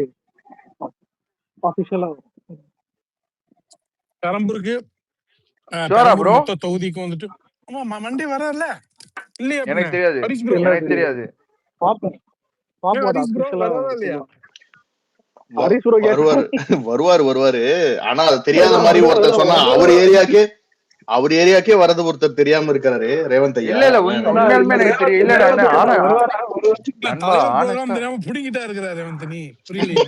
D: ஆபீஷியலா
E: பெரம்பூருக்கு
B: ஷோரா ப்ரோ?
E: மொத்த தொகுதிக்கு வந்துட்டு ஆமா மண்டே வராருல இல்லையா?
B: எனக்கு தெரியாது,
E: ஹரிஷ் bro,
B: எனக்கு தெரியாது.
D: பாப்போம்
E: ஹரிஷ் bro வராரா இல்லையா?
D: ஹரிஷ் ப்ரோ
H: வருவாரு. ஆனா அது தெரியாத மாதிரி ஒருத்தர் சொன்னா அவர் ஏரியாக்கே வரது ஒருத்தர் தெரியாம இருக்காரு, ரேவந்த் ஐயா.
B: இல்ல உண்மையாலுமே எனக்கு தெரியும். இல்லடா ஆனா நண்பா
E: ப்ரோகிராம் தெரியாம புடிங்கிட்டா இருக்கிறாரு ரேவந்த், நீ புரியலையே.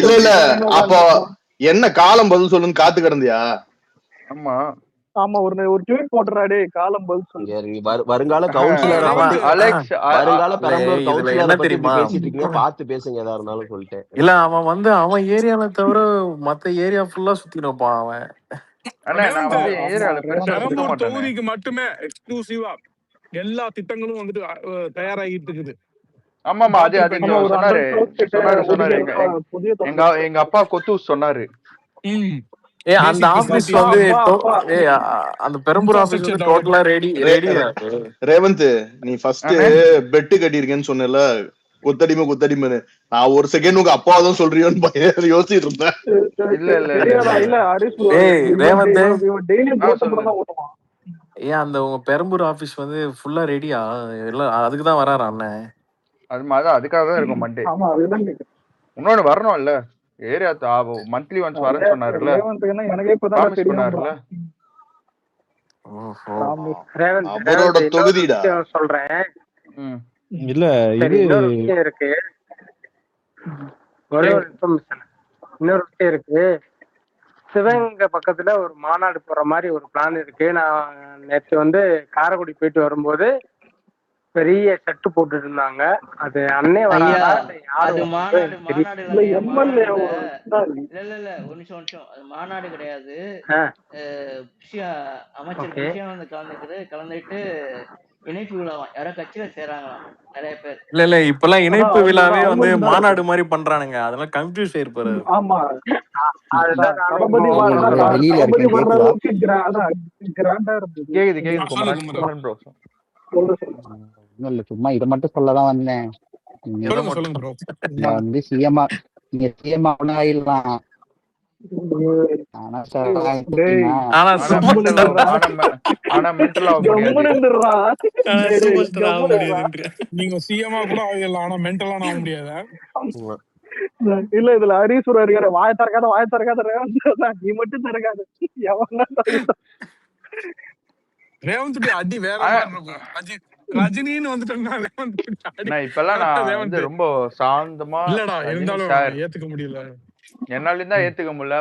H: இல்ல அப்போ என்ன காலம் பதில் சொல்லுன்னு காத்து கிடந்தியா?
D: ஆமா ஒரு ட்வீட் போட்டுறாடே, காலம் பதில் சொல்லு.
C: வருங்கால கவுன்சிலர்
B: அலெக்ஸ்
C: வருங்கால பெரம்பலூர்
J: இதுல
C: கவுன்சிலர்
J: என்ன
C: பத்தி
J: தெரியுமா?
C: பேசிட்டு இருக்கீங்க, பார்த்து பேசுங்க எதா இருந்தாலும் சொல்லிட்டேன்.
J: இல்ல அவன் வந்து அவன் ஏரியால தவிர மத்த ஏரியா ஃபுல்லா சுத்தினப்பான் அவன்.
E: பெரம்பூர் தொகுதிக்கு மட்டுமே எக்ஸ்க்ளூசிவா எல்லா திட்டங்களும் வந்துட்டு தயாராகிட்டு இருக்குது.
B: ஆமாமா, அது சொன்னாரு எங்க அப்பா கொத்து சொன்னாரு.
J: அந்த ஆபீஸ் வந்து அந்த பெரம்பூர் ஆபீஸ் வந்து டோட்டலா ரெடி.
H: ரேவந்த், நீ ஃபர்ஸ்ட் பெட்டு கட்டியிருக்கேன்னு சொன்னல, கொத்தடிமை நான் ஒரு செகண்ட் உங்க அப்பா தான் சொல்றியோன்னு யோசிச்சுட்டு இருந்தேன்.
J: ஏன் அந்த உங்க பெரம்பூர் ஆபீஸ் வந்து ஃபுல்லா ரெடியா? எல்லாம் அதுக்குதான் வராரு அண்ணன்.
B: அதுக்காக தான் இருக்கும் மண்டே. இன்னொன்னு வரணும் இல்ல, ஏரியா மந்த்லி ஒன்ஸ் வரேன்னு சொன்னாருல்ல.
H: அவரோட தொகுதிடா
G: சொல்றேன்.
F: இல்ல இது
G: இருக்கு, ஒரே ஒரு இன்ஃபர்மேஷன். இன்னொரு விஷயம் இருக்கு, சிவகங்கை பக்கத்துல ஒரு மாநாடு போற மாதிரி ஒரு பிளான் இருக்கு. நான் நேற்று வந்து காரைக்குடி போயிட்டு வரும்போது பெரிய செட்டு போட்டுட்டு இருந்தாங்க. அது அண்ணே வராதா
I: அது மாநாடு இல்ல ஒரு நிமிஷம், அது மாநாடு கிடையாது. அமைச்சர் விஷயம் வந்து கலந்துட்டு இணைப்பு விழாவாம், யாரோ கட்சியில சேராங்களாம் நிறைய பேர்.
J: இல்ல இப்பெல்லாம் இணைப்பு விழாவே வந்து மாநாடு மாதிரி பண்றானுங்க, அதெல்லாம் கன்ஃபியூஸ் ஆயிருப்பாரு.
G: ஆமா,
K: இல்ல சும்மா இதை மட்டும் சொல்லதான் வந்தேன். வந்து சிஎம் ஆயிடலாம்.
E: நீங்க சிஎம்ஆ கூட ஆகலாம், ஆனா மென்டலா ஆக முடியாது.
D: இல்ல இதுல ஹரீஸ்வரர் இருக்காரு, வாய திறக்காத ரேவந்த், நீ மட்டும் திறக்காது.
E: ரேவந்த் அடி வேற ரஜினின்னு வந்துட்டேன்னா
B: இப்பெல்லாம் நான் ரொம்ப சாந்தமா
E: இல்லடா, இருந்தாலும் ஏத்துக்க முடியல.
B: என்னாலும் தான் ஏத்துக்க முடியல.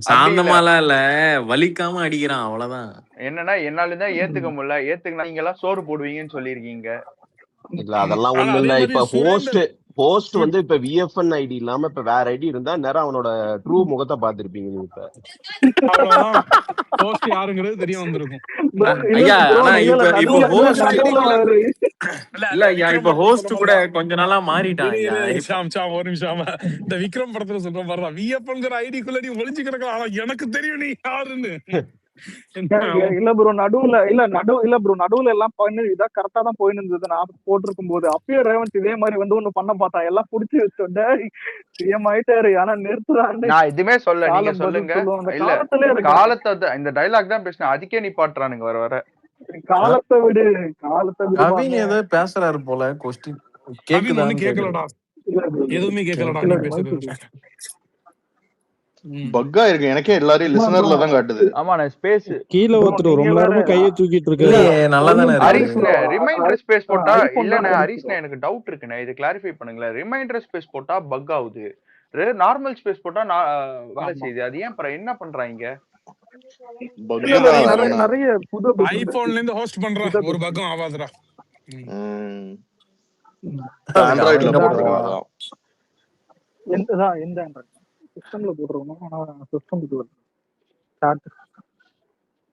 J: சாந்தமாலாம் இல்ல, வலிக்காம அடிக்கிறான் அவ்வளவுதான்.
B: என்னன்னா என்னாலும் தான் ஏத்துக்க முடியல. ஏத்துக்கினா நீங்க எல்லாம் சோறு போடுவீங்கன்னு சொல்லிருக்கீங்க.
C: இல்ல அதெல்லாம் ஒண்ணு இல்ல. இப்ப போஸ்ட் வந்து இப்ப விஎஃப்என் ஐடி இல்லாம இப்ப வேற ஐடி இருந்தா நேரம் அவனோட ட்ரூ முகத்தை பாத்துருப்பீங்க. நீங்க
E: இப்ப போஸ்ட் யாருங்கிறது தெரிய வந்திருக்கும்.
J: ஐயா ஆனா இப்ப ஹோஸ்ட் இல்ல ஐயா, இப்ப ஹோஸ்ட் கூட கொஞ்ச நாளா மாறிட்டாங்க.
E: ஒரு நிமிஷம், இந்த விக்ரம் படத்துல சொல்ற மாதிரி விஎஃப்என்ங்கிற ஐடிக்குள்ள நீ ஒளிஞ்சு கிடக்கலாம், ஆனா எனக்கு தெரியும் நீ யாருன்னு.
D: இல்ல ப்ரோ நடுவுல எல்லாம் பண்ணு இதான் கரெக்டா தான் போயின்னு இருந்தது. நான் போட்டிருக்கும் போது அப்பயே ரேவந்த் இதே மாதிரி வந்து ஒண்ணு பண்ண பார்த்தா எல்லாம் புடிச்சு வச்சோட சிஎம் ஆயிட்டாரு. ஆனா நிறுத்துறான்னு
B: நான் எதுவுமே சொல்ல, நீங்க
D: காலம் பதில்
B: சொல்லுங்க.
D: சொல்லுவோம். அந்த
B: இல்ல
D: காலத்திலே இருக்கிறாங்க.
B: காலத்தை இந்த டைலாக் தான் பேசினேன், அதுக்கே நிப்பாட்டுறானுங்க வர வர.
D: காலத்தை விடு
J: கவின் ஏதோ பேசுறாரு போல. கொஸ்டின்
E: கவின் ஒண்ணு
J: கேக்குதான்னு
E: கேட்கலடா, எதுவுமே கேட்கலடா நீ பேசுறது.
H: பக்கா இருக்கு எனக்கே, எல்லாரையும் லிசனர்ல தான் காட்டுது.
B: ஆமா நான் ஸ்பேஸ்
F: கீழ ஒருத்தர் ரொம்ப நேரமா கையை தூக்கிட்டு இருக்காரு.
J: இல்லையே, நல்லா தானே
B: ஹரிஷ்ணே
J: இருக்கு.
B: ரிமைண்டர் ஸ்பேஸ் போட்டா இல்லண்ணே ஹரிஷ்ணே எனக்கு டவுட் இருக்குண்ணே, இது கிளாரிஃபை பண்ணுங்களேன். ரிமைண்டர் ஸ்பேஸ் போட்டா பக் ஆகுது, நார்மல் ஸ்பேஸ் போட்டா வேலை செய்யுது. அது ஏன் என்ன பண்றாங்க?
D: நிறைய புது
E: ஐபோன்ல இருந்து ஹோஸ்ட் பண்ற ஒரு பக்கம் ஆவாதுடா.
H: ஆண்ட்ராய்ட்ல போடுறாங்க.
D: எந்த ஆண்ட்ராய்ட் சிஸ்டம்ல போடுறோம். ஆனா சிஸ்டம்க்கு வருது சாட்.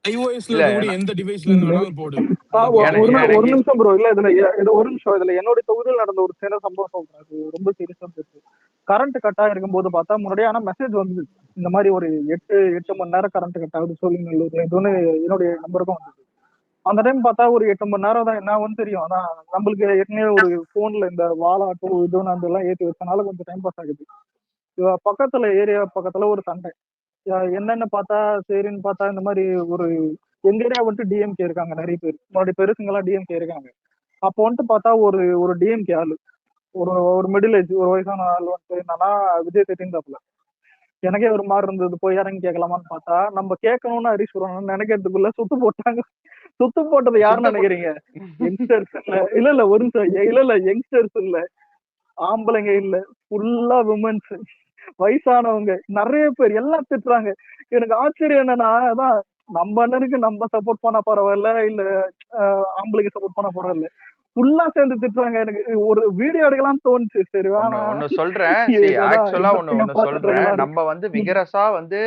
E: iOSல கூட எந்த டிவைஸ்ல இருந்து வேணாலும் போடு.
D: ஒரு நிமிஷம் ப்ரோ, இல்ல இதுல ஒரு நிமிஷம். இதுல என்னோட தொகுதியில் நடந்த ஒரு சின்ன சம்பவம் சொல்றேன். அது ரொம்ப சீரியஸா இருக்கு. கரண்ட் கட் ஆகிருக்கும் போது பார்த்தா முன்னாடியே ஆனா மெசேஜ் வந்து இந்த மாதிரி ஒரு 8 மணி நேரம் கரண்ட் கட் ஆகுது சோழிங்கநல்லூர்ல. இது ஒண்ணு என்னுடைய நம்பருக்கும் வந்தது. அந்த டைம் பார்த்தா ஒரு 8 மணி நேரம் தான் என்ன வந்து தெரியும். ஆனா நம்மளுக்கு ஏற்கனவே ஒரு போன்ல இந்த வாலாட்டோ இதுன்னு அந்த எல்லாம் ஏற்றி வச்சனால கொஞ்சம் டைம் பாஸ் ஆகுது. பக்கத்துல ஏரியா பக்கத்துல ஒரு சண்டை. என்னன்னு பார்த்தா சரின்னு பார்த்தா இந்த மாதிரி ஒரு எங்க ஏரியா வந்துட்டு டிஎம்கே இருக்காங்க நிறைய பேர். முன்னாடி பெருசுங்கெல்லாம் டிஎம்கே இருக்காங்க. அப்போ வந்துட்டு பார்த்தா ஒரு டிஎம்கே ஆளு, ஒரு மிடில் ஏஜ் ஒரு வயசான ஆள் வந்துட்டு என்னன்னா விஜய் திட்டிருந்தாப்புல. எனக்கே ஒரு மாதிரி இருந்தது, போய் இறங்கி கேட்கலாமான்னு பார்த்தா நம்ம கேட்கணும்னு ஹரிஷ் நினைக்கிறதுக்குள்ள சுத்து போட்டாங்க. சுத்து போட்டது யாருன்னு நினைக்கிறீங்க? யங்ஸ்டர்ஸ் இல்ல ஒரு இல்ல யங்ஸ்டர்ஸ் இல்ல, ஆம்பளைங்க இல்ல, ஃபுல்லா விமன்ஸ், வயசானவங்க நிறைய பேர் எல்லாம் திட்டுறாங்க. எனக்கு ஆச்சரியம் என்னன்னா, அதான் நம்ம அண்ணனுக்கு நம்ம சப்போர்ட் பண்ண பரவாயில்ல, இல்ல ஆம்பளைக்கு சப்போர்ட் பண்ண பரவாயில்ல, ஃபுல்லா சேர்ந்து திட்டுறாங்க. எனக்கு ஒரு வீடியோ எடுக்கலாம்னு தோணுச்சு. சரி
B: ஒன்னு சொல்றேன், ஆக்சுவலா ஒன்னு சொல்றேன். நம்ம வந்து விகரசா வந்து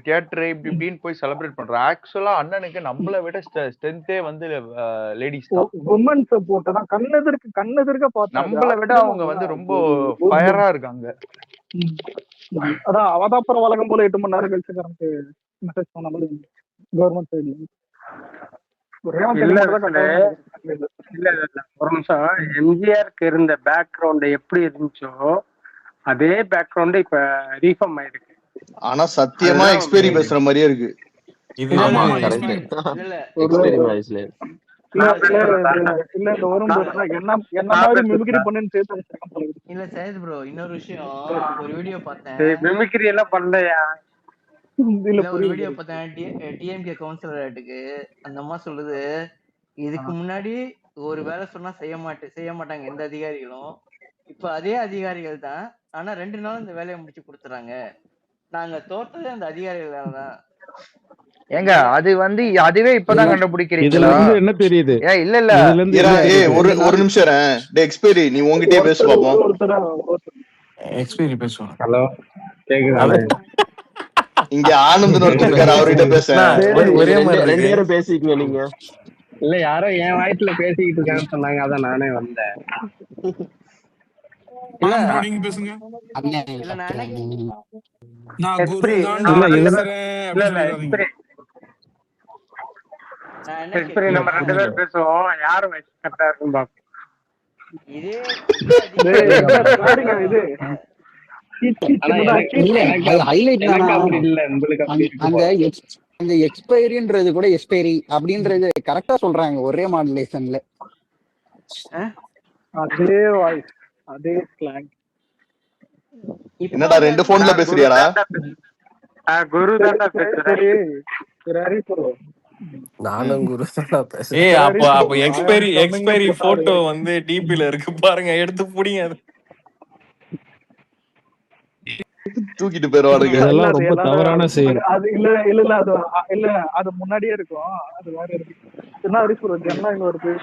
B: தியேட்டர் இப்படின்னு போய் செலிப்ரேட் பண்றோம். ஆக்சுவலா அண்ணனுக்கு நம்மளை விட ஸ்ட்ரென்த்தே வந்து லேடிஸ் தான்.
D: உமன் சப்போர்ட் தான் கண்ணெதிர்க்க பார்த்தா
B: நம்மளை விட அவங்க வந்து ரொம்ப ஃபயரா இருக்காங்க.
D: அதான் அவதான் அப்புறம் வழக்கம் போல 8 மணி நேரம் கழிச்சு கரண்ட் மெசேஜ் பண்ண மாதிரி கவர்மெண்ட் சைட்ல.
G: இல்ல ஒரு நிமிஷம். எம்ஜிஆருக்கு இருந்த பேக்ரவுண்ட் எப்படி இருந்துச்சோ அதே பேக்ரவுண்ட் இப்ப ரீஃபார்ம் ஆயிருக்கு.
H: ஆனா சத்தியமா எக்ஸ்பீரி பேசுற மாதிரியே இருக்கு.
I: இன்னொரு விஷயம், ஒரு வீடியோ பார்த்தேன்.
G: மிமிக்ரி எல்லாம் பண்ணலையா?
I: ஒரு வீடியோ பார்த்தேன். டிஎம்கே கவுன்சிலருக்கு அந்த அம்மா சொல்லுது, இதுக்கு முன்னாடி ஒரு வேலை சொன்னா செய்ய மாட்டாங்க எந்த அதிகாரிகளும். இப்ப அதே அதிகாரிகள் தான், ஆனா 2 நாள் இந்த வேலையை முடிச்சு கொடுத்துறாங்க. நாங்க தோற்றதே அந்த அதிகாரிகளால தான்.
B: ஏங்க அது வந்து அதுவே இப்பதான் கண்டுபிடிக்கிறீங்களா?
F: என்ன தெரியுது?
B: இல்ல
H: ஒரு நிமிஷம் எக்ஸ்பீரி, நீ உங்ககிட்டயே பேச பாப்போம்.
J: எக்ஸ்பீரி பேசுவோம்.
G: ஹலோ கேக்குதா?
H: இங்க ஆனந்த் ஒருத்தர் அவர்கிட்ட பேச
J: ஒரே மாதிரி
C: 2 பேரும் பேசிக்கங்க. நீங்க
G: இல்ல யாரோ என் வாய்ஸ்ல பேசிக்கிட்டு இருக்கான்னு சொன்னாங்க, அதான் நானே வந்தேன்.
E: நீங்க பேசுங்க.
G: நம்ம 2 பேரும் பேசுவோம். யாரு வாய்ஸ் கரெக்டா இருக்கும் பாப்போம்.
K: அந்த எக்ஸ்பைரின்றது கூட எக்ஸ்பைரி அப்படின்றது கரெக்டா சொல்றாங்க ஒரே மாடுலேஷன்ல.
D: அதே வாய்ஸ் அதே ஸ்லாங்.
H: என்னடா 2 போன்ல பேசுறியாடா?
G: குரு தான்டா பேசுறாரு.
A: நானும் குரு தான் பேசுறேன்.
J: அப்ப எக்ஸ்பைரி போட்டோ வந்து டிபில இருக்கு பாருங்க, எடுத்து புடிங்க. அது
H: தூக்கிட்டு போயிருவானுங்க.
F: அதெல்லாம் ரொம்ப தவறான செயல்.
D: அது இல்ல அது முன்னாடியே இருக்கும். அது வேற இருக்கு. என்ன ஹரிசுரன் என்ன இன்னொரு பேர்?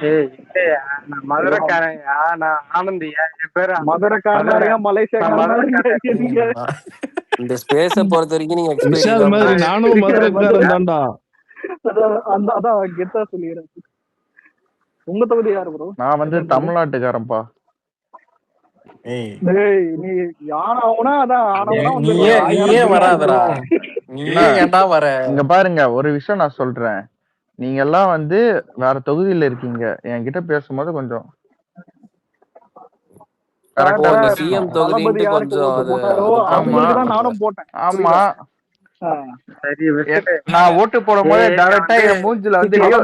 G: நான் மதுரைக்காரன்யா, நான் ஆனந்தியா. என் பேரு
D: மதுரைக்காரனா மலேசியா.
A: இந்த ஸ்பேஸ பொறுத்த வரைக்கும் நீங்க
F: விஷால் மாதிரி நானும் மதுரைக்காரன் தான்டா.
D: அதான் கெத்தா சொல்லிடுறேன். உங்க தொகுதி யாரு ப்ரோ?
B: நான் வந்து தமிழ்நாட்டுக்காரன்பா.
D: டேய் நீ யானாவுனா அதான் ஆனவனா
J: நீயே நீயே வராதடா, நீயே ஏன்டா வர?
B: இங்க பாருங்க, ஒரு விஷயம் நான் சொல்றேன். நீங்க எல்லாம் வந்து வேற தொகுதியில இருக்கீங்க, என்கிட்ட பேசும்போது கொஞ்சம் கரெக்டா
A: இந்த
B: பேசணும்.
A: சிஎம்
D: தளபதி
A: தொகுதின்ட்டு
D: யாருக்கு
A: கொஞ்சம்
D: ஓட்டு
A: அது
D: போட்டாரோ
A: அது
B: ஆமா
D: அவங்களுக்கு தான்
A: பண்ணணும்.
D: நானும் போட்டேன்.
B: ஆமா,
G: சரி விட்டுட்டு
B: நான் ஓட்டு போடும் போது
G: ஏய்
B: டைரக்டா
G: வந்து
B: என் மூஞ்சில வந்து லியோ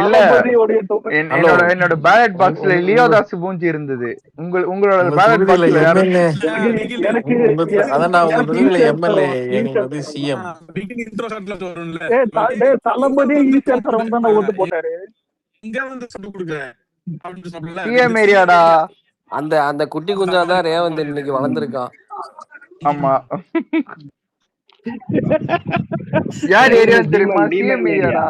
B: இல்ல
D: தளபதியோடைய தொகுதி
J: ஹலோ,
B: என்னோட பேலட் பாக்ஸ்ல
J: உங்க
B: லியோதாஸ் மூஞ்சி இருந்தது. உங்களோட
J: உங்க
B: பேலட்
J: தொகுதியில
B: பாக்ஸ்ல யாரு?
J: எம்எல்ஏ,
D: எனக்கு எனக்கு
J: அதான்டா உங்க
D: எனக்கு
J: தொகுதியில
D: ஈஸியா
J: எம்எல்ஏ,
D: தரும்
J: எங்களுக்கு
D: ஈஸியா
J: வந்து
D: தரும்.
J: சிஎம்.
E: இன்ட்ரோ ஷாட்ல வரும்ல,
D: டேய் தளபதி ஈஸியா தரவன் தான் ஓட்டு போட்டாரு.
E: இங்க வந்து சொல்லி கொடுக்குறேன் அப்படின்னு சொல்றல.
B: சிஎம் ஏரியாடா.
A: அந்த அந்த குட்டி குஞ்சா தான் ரேவந்த் இன்னைக்கு வளர்ந்துருக்கான்.
B: ஆமா, யார் ஏரியான்னு தெரியுமா? சிஎம் ஏரியாடா.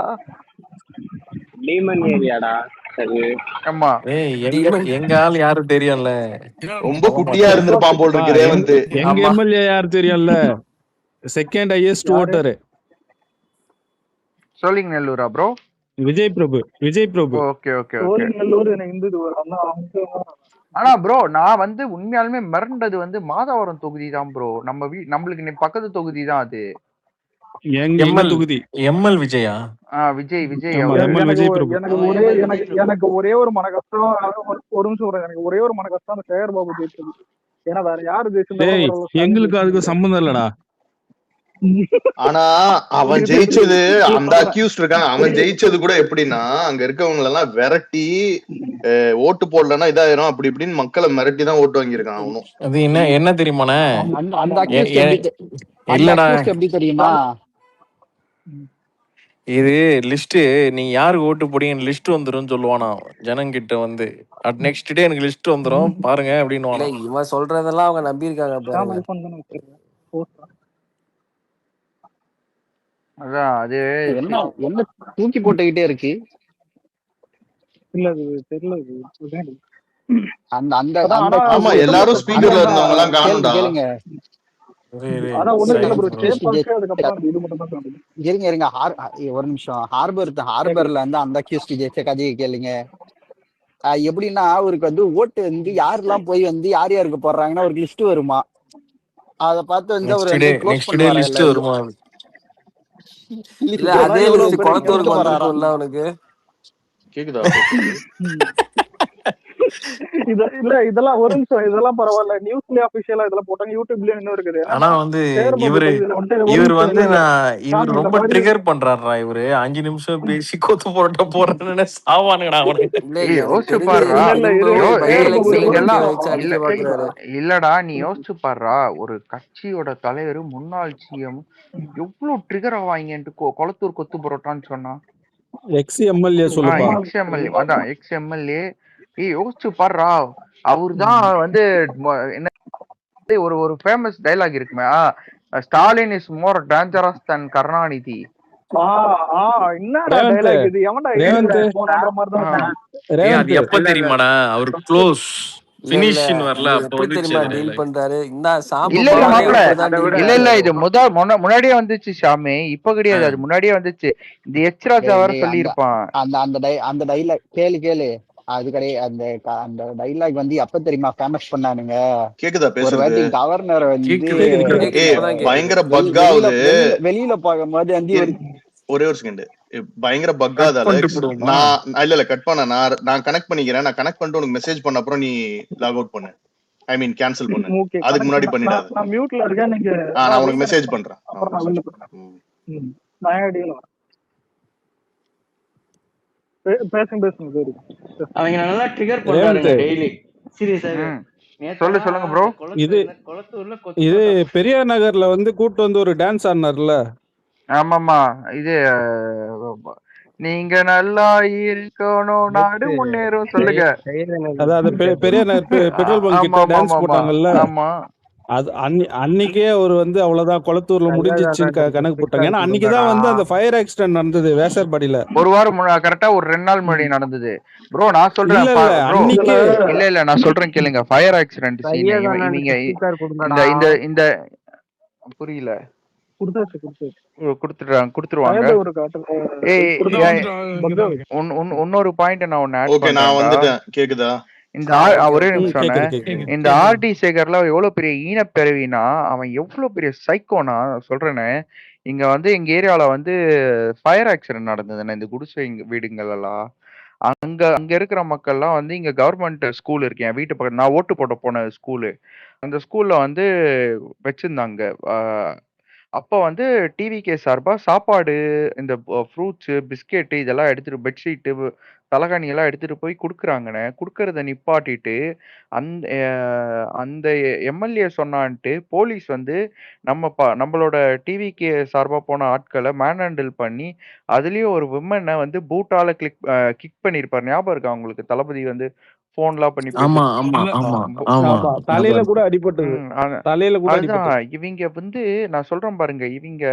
L: டீமன் ஏரியாடா. சரி
B: ஆமா,
J: எங்க ஆள் யாரும் தெரியும்ல,
H: ரொம்ப குட்டியா இருந்திருப்பான் போல் இருக்கு ரேவந்த்.
F: எங்க எம்எல்ஏ யார் தெரியும்ல, செகண்ட் ஹையஸ்ட் ஓட்டர்
B: சோழிங்கநல்லூரா bro?
F: Vijay Prabhu. Vijay Prabhu.
B: Okay okay okay.
D: Sholinganallur எனக்கு இந்து
B: ஆனா ப்ரோ நான் வந்து உண்மையாலுமே மிரண்டது வந்து மாதவரம் தொகுதி தான் ப்ரோ. நம்மளுக்கு பக்கத்து தொகுதி தான் அது.
F: எங்க தொகுதி
J: எம்எல் விஜயா?
B: விஜய்
D: எனக்கு ஒரே ஒரு மன கஷ்டம். ஒரு நிமிஷம், எனக்கு ஒரே ஒரு மன கஷ்டம், அந்த சேகர் பாபு ஜெயிச்சது. ஏன்னா வேற யாரு ஜெயிச்சிருந்தாலும்
F: எங்களுக்கு அதுக்கு சம்பந்தம் இல்லடா.
H: ஆனா அவன் ஜெயிச்சது, அந்த அக்யூஸ்ட் இருக்கான், அவன் ஜெயிச்சது கூட எப்படின்னா அங்க இருக்கவங்க எல்லாம் விரட்டி ஓட்டு போடலன்னா இதாயிரும் அப்படி இப்படின்னு மக்களை மிரட்டி தான் ஓட்டு வாங்கியிருக்கான் அவனும்.
J: அது என்ன தெரியுமாண்ணே?
K: இல்லடா எப்படி தெரியுமா,
J: இது லிஸ்ட் நீங்க யாருக்கு ஓட்டு போடுங்க லிஸ்ட் வந்துரும் சொல்லுவானா ஜனங்கிட்ட வந்து. நெக்ஸ்ட் டே எனக்கு லிஸ்ட் வந்துரும் பாருங்க அப்படின்னு.
A: இவன் சொல்றதெல்லாம் அவங்க நம்பி இருக்காங்க.
B: அதான் அது
K: என்ன தூக்கி போட்டுக்கிட்டே இருக்கு.
D: இல்ல தெரியல.
K: அந்த அந்த
H: ஆமா எல்லாரும் ஸ்பீக்கர்ல இருந்தவங்க எல்லாம் காணும்டா.
K: கேளுங்க ஒரு நிமிஷம். ஹார்பர்ல வந்து அந்த அக்யூஸ்ட் ஜெயிச்ச கதையை கேளுங்க. எப்படின்னா அவருக்கு வந்து ஓட்டு வந்து யாரெல்லாம் போய் வந்து யார் யாருக்கு போடுறாங்கன்னா ஒரு லிஸ்ட் வருமா, அத பார்த்து வந்து அவர் வந்து க்ளோஸ் பண்ணுவாரு.
J: லிஸ்ட் வருமா?
A: இல்ல அதே லிஸ்ட் குளத்தூருக்கு வந்திருக்கும்ல அவனுக்கு.
H: கேக்குதா?
D: இதெல்லாம் ஒரு நிமிஷம், இதெல்லாம் பரவாயில்ல. நியூஸ்ல ஆபீஷியலா இதெல்லாம் போட்டாங்க, யூடியூப்லயும் இன்னும் இருக்குது.
J: ஆனா வந்து இவர் வந்து இவர் ரொம்ப ட்ரிகர் பண்றாருடா. இவரு 5 நிமிஷம் பேசி கொத்து போராட்ட போறேன்னு சாவானுங்கடா அவனுக்கு.
B: இல்லடா நீ யோசிச்சு பாடுறா, ஒரு கட்சியோட தலைவர் முன்னாள் சிஎம் எவ்வளவு ட்ரிகர் ஆவாங்கன்ட்டு கொளத்தூர் கொத்து புரோட்டான்னு சொன்னா.
F: எக்ஸ் எம்எல்ஏ சொல்லுப்பா.
B: அதான் எக்ஸ் எம்எல்ஏ. யோசிச்சு பாடுறா, அவரு தான் வந்து என்ன ஒரு ஃபேமஸ் டைலாக் இருக்குமே, Stalin is more dangerous than Karunanidhi.
J: எப்ப தெரியுமாடா அவர் க்ளோஸ் ஃபினிஷிங் வரல அப்ப
A: தெரியுமா டீல் பண்றாரு. இந்த
B: இல்ல இது முன்னாடியே வந்துச்சு ஷாமே, இப்ப கிடையாது, அது முன்னாடியே வந்துச்சு. இந்த எச்ராஜா வர சொல்லி இருப்பான்.
K: அந்த டைலாக் கேளு அது கிடையாது. அந்த டைலாக் வந்து எப்ப தெரியுமா ஃபேமஸ் பண்ணானுங்க?
H: கேக்குதா
K: ஒரு வாட்டி
H: பேசுறது?
K: கவர்னர் வந்து
H: பயங்கர பக்கா ஆகுது.
K: வெளியில போகும்போது வந்து
H: ஒரே ஒரு செகண்ட், பயங்கர பக்கா நான் இல்ல கட் பண்ண, நான் கனெக்ட் பண்ணிக்கிறேன். நான் கனெக்ட் பண்ணிட்டு உனக்கு மெசேஜ் பண்ண அப்புறம் நீ லாக் அவுட் பண்ணு, ஐ மீன் கேன்சல் பண்ணு. அதுக்கு முன்னாடி பண்ணிடாத.
D: நான் மியூட்ல இருக்கேன், நீங்க
H: நான் உனக்கு மெசேஜ் பண்றேன்.
I: அவங்க நல்லா ட்ரிகர் பண்றாங்க டெய்லி. சீரியஸா
B: சொல்லுங்க ப்ரோ.
F: இது பெரியார் நகர்ல வந்து கூட்டு வந்து ஒரு டான்ஸ் ஆடினார்ல.
B: ஆமாமா, இது நீங்க நல்லா இருக்கணும் நாடு முன்னேறும் சொல்லுங்க.
F: அதாவது பெரியார் நகர் பெட்ரோல் பங்க் கிட்ட டான்ஸ் போட்டாங்கல்ல.
B: ஆமா,
F: அது அன்னைக்கே அவர் வந்து அவ்வளவுதான் கொளத்தூர்ல முடிஞ்சிச்சுன்னு கணக்கு போட்டாங்க. ஏன்னா அன்னைக்குதான் வந்து அந்த ஃபயர் ஆக்சிடென்ட் நடந்தது வேசர்பாடியில.
B: ஒரு வாரம் கரெக்டா ஒரு 2 நாள் முன்னாடி நடந்தது ப்ரோ. நான் சொல்றேன் இல்ல நான் சொல்றேன் கேளுங்க. ஃபயர் ஆக்சிடென்ட் நீங்க இந்த புரியல குடுத்துருவாங்க. இன்னொரு பாயிண்ட் நான் ஒன்னு ஆட்
H: ஓகே நான் வந்துட்டேன். கேக்குதா?
B: இந்த
A: ஓகே
B: ஒரே
A: ஓகே
B: நிமிஷம்
F: கேக்குது கேக்குது
B: இந்த ஆர்டி சேகர்ல எவ்வளவு பெரிய ஈனப்பிறவினா அவன் எவ்வளவு பெரிய சைக்கோனா சொல்றேனே. இங்க வந்து எங்க ஏரியால வந்து ஃபயர் ஆக்சிடென்ட் நடந்ததுண்ணே. இந்த குடிசை வீடுங்கள் எல்லாம் அங்க அங்க இருக்கிற மக்கள்லாம் வந்து இங்க கவர்மெண்ட் ஸ்கூல் இருக்கு என் வீட்டு பக்கத்துல. நான் ஓட்டு போட போன ஸ்கூலு. அந்த ஸ்கூல்ல வந்து வச்சிருந்தாங்க. அப்போ வந்து டிவிகே சார்பா சாப்பாடு, இந்த ஃப்ரூட்ஸு, பிஸ்கெட்டு இதெல்லாம் எடுத்துட்டு பெட்ஷீட்டு, தலகாணி எல்லாம் எடுத்துட்டு போய் குடுக்குறாங்கண்ணே. குடுக்கறத நிப்பாட்டிட்டு, அந்த அந்த எம்எல்ஏ சொன்னான்ட்டு போலீஸ் வந்து நம்மளோட டிவிகே சார்பா போன ஆட்கள மேன் ஹேண்டில் பண்ணி, அதுலயும் ஒரு விமன வந்து பூட்டால கிக் பண்ணியிருப்பாரு. ஞாபகம் இருக்கா உங்களுக்கு? தளபதி வந்து ஃபோன்லாம் பண்ணி
J: ஆமா
B: பேசியிருப்பாரு.
J: ஆமா
E: இல்ல
J: ஆமா
F: ஆமா
J: ஆமா
F: தலையில கூட அடிபட்டது. தலையில கூட
B: அதுதான்
F: அடிபட்டது.
B: இவிங்க வந்து நான் சொல்றேன் பாருங்க. இவிங்க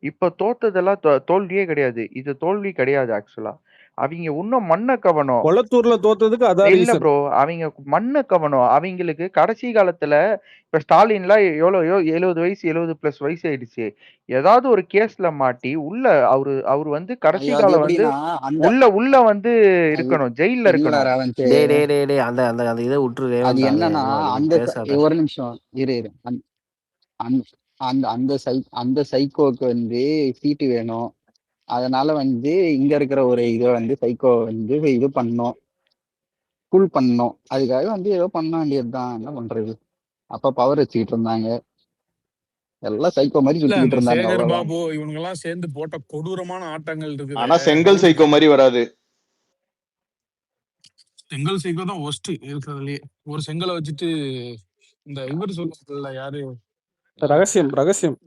B: இப்ப தோத்ததெல்லாம் தோல்வியே கிடையாது. இது தோல்வி கிடையாது ஆக்சுவலா. அவிங்க இன்னும் மண்ண கவனம்.
F: கொளத்தூர்ல தோத்ததுக்கு அதான்
B: இல்ல
F: ரீசன்.
B: ப்ரோ. அவிங்க மண்ண கவனம். அவிங்களுக்கு கடைசி காலத்துல இப்ப ஸ்டாலின்லாம் எவ்வளோ 70 வயசு 70+ வயசு ஆயிடுச்சு. ஏதாவது ஒரு கேஸ்ல மாட்டி உள்ள அவரு வந்து கடைசி
K: ஐயோ அது
B: காலம் வந்து
K: எப்படின்னா அந்த
B: உள்ள வந்து
K: அது
B: இருக்கணும். ஜெயில்ல
K: இல்ல
B: இருக்கணும்.
K: ரவன்ட்டு
A: டேய் டேய் டேய் டேய் அந்த அந்த அந்த இதை விட்டுரு
K: அது
A: ரேவந்த். அது
K: என்னன்னா
A: எதுவும்
K: அந்த
A: பேசாத.
K: ஒரு நிமிஷம் இரு அந்த அந்த அந்த சைக்கோக்கு வந்து சீட்டு வேணும். அதனால வந்து இங்க இருக்கிற ஒரு இதை வந்து சைக்கோ வந்து இது பண்ணோம், கூல் பண்ணோம். அதுக்காக வந்து ஏதோ பண்ண வேண்டியதுதான். என்ன பண்றது? அப்ப பவர் வச்சுக்கிட்டு இருந்தாங்க. எல்லாம் சைக்கோ மாதிரி
E: இல்ல
K: சுத்திக்கிட்டு
E: அந்த
K: இருந்தாங்க,
E: சேகர்
K: அவ்வளவுதான்.
E: பாபு இவங்க எல்லாம் சேர்ந்து போட்ட கொடூரமான ஆட்டங்கள் இருக்குது.
H: ஆனா செங்கல் சைக்கோ மாதிரி வராது.
E: செங்கல் சைக்கோ தான் ஒஸ்ட் இருக்கிறதுலயே. ஒரு செங்கலை வச்சுட்டு இந்த இவர் சொல்ல யாரு
F: ரகசியம் ரகசியம்.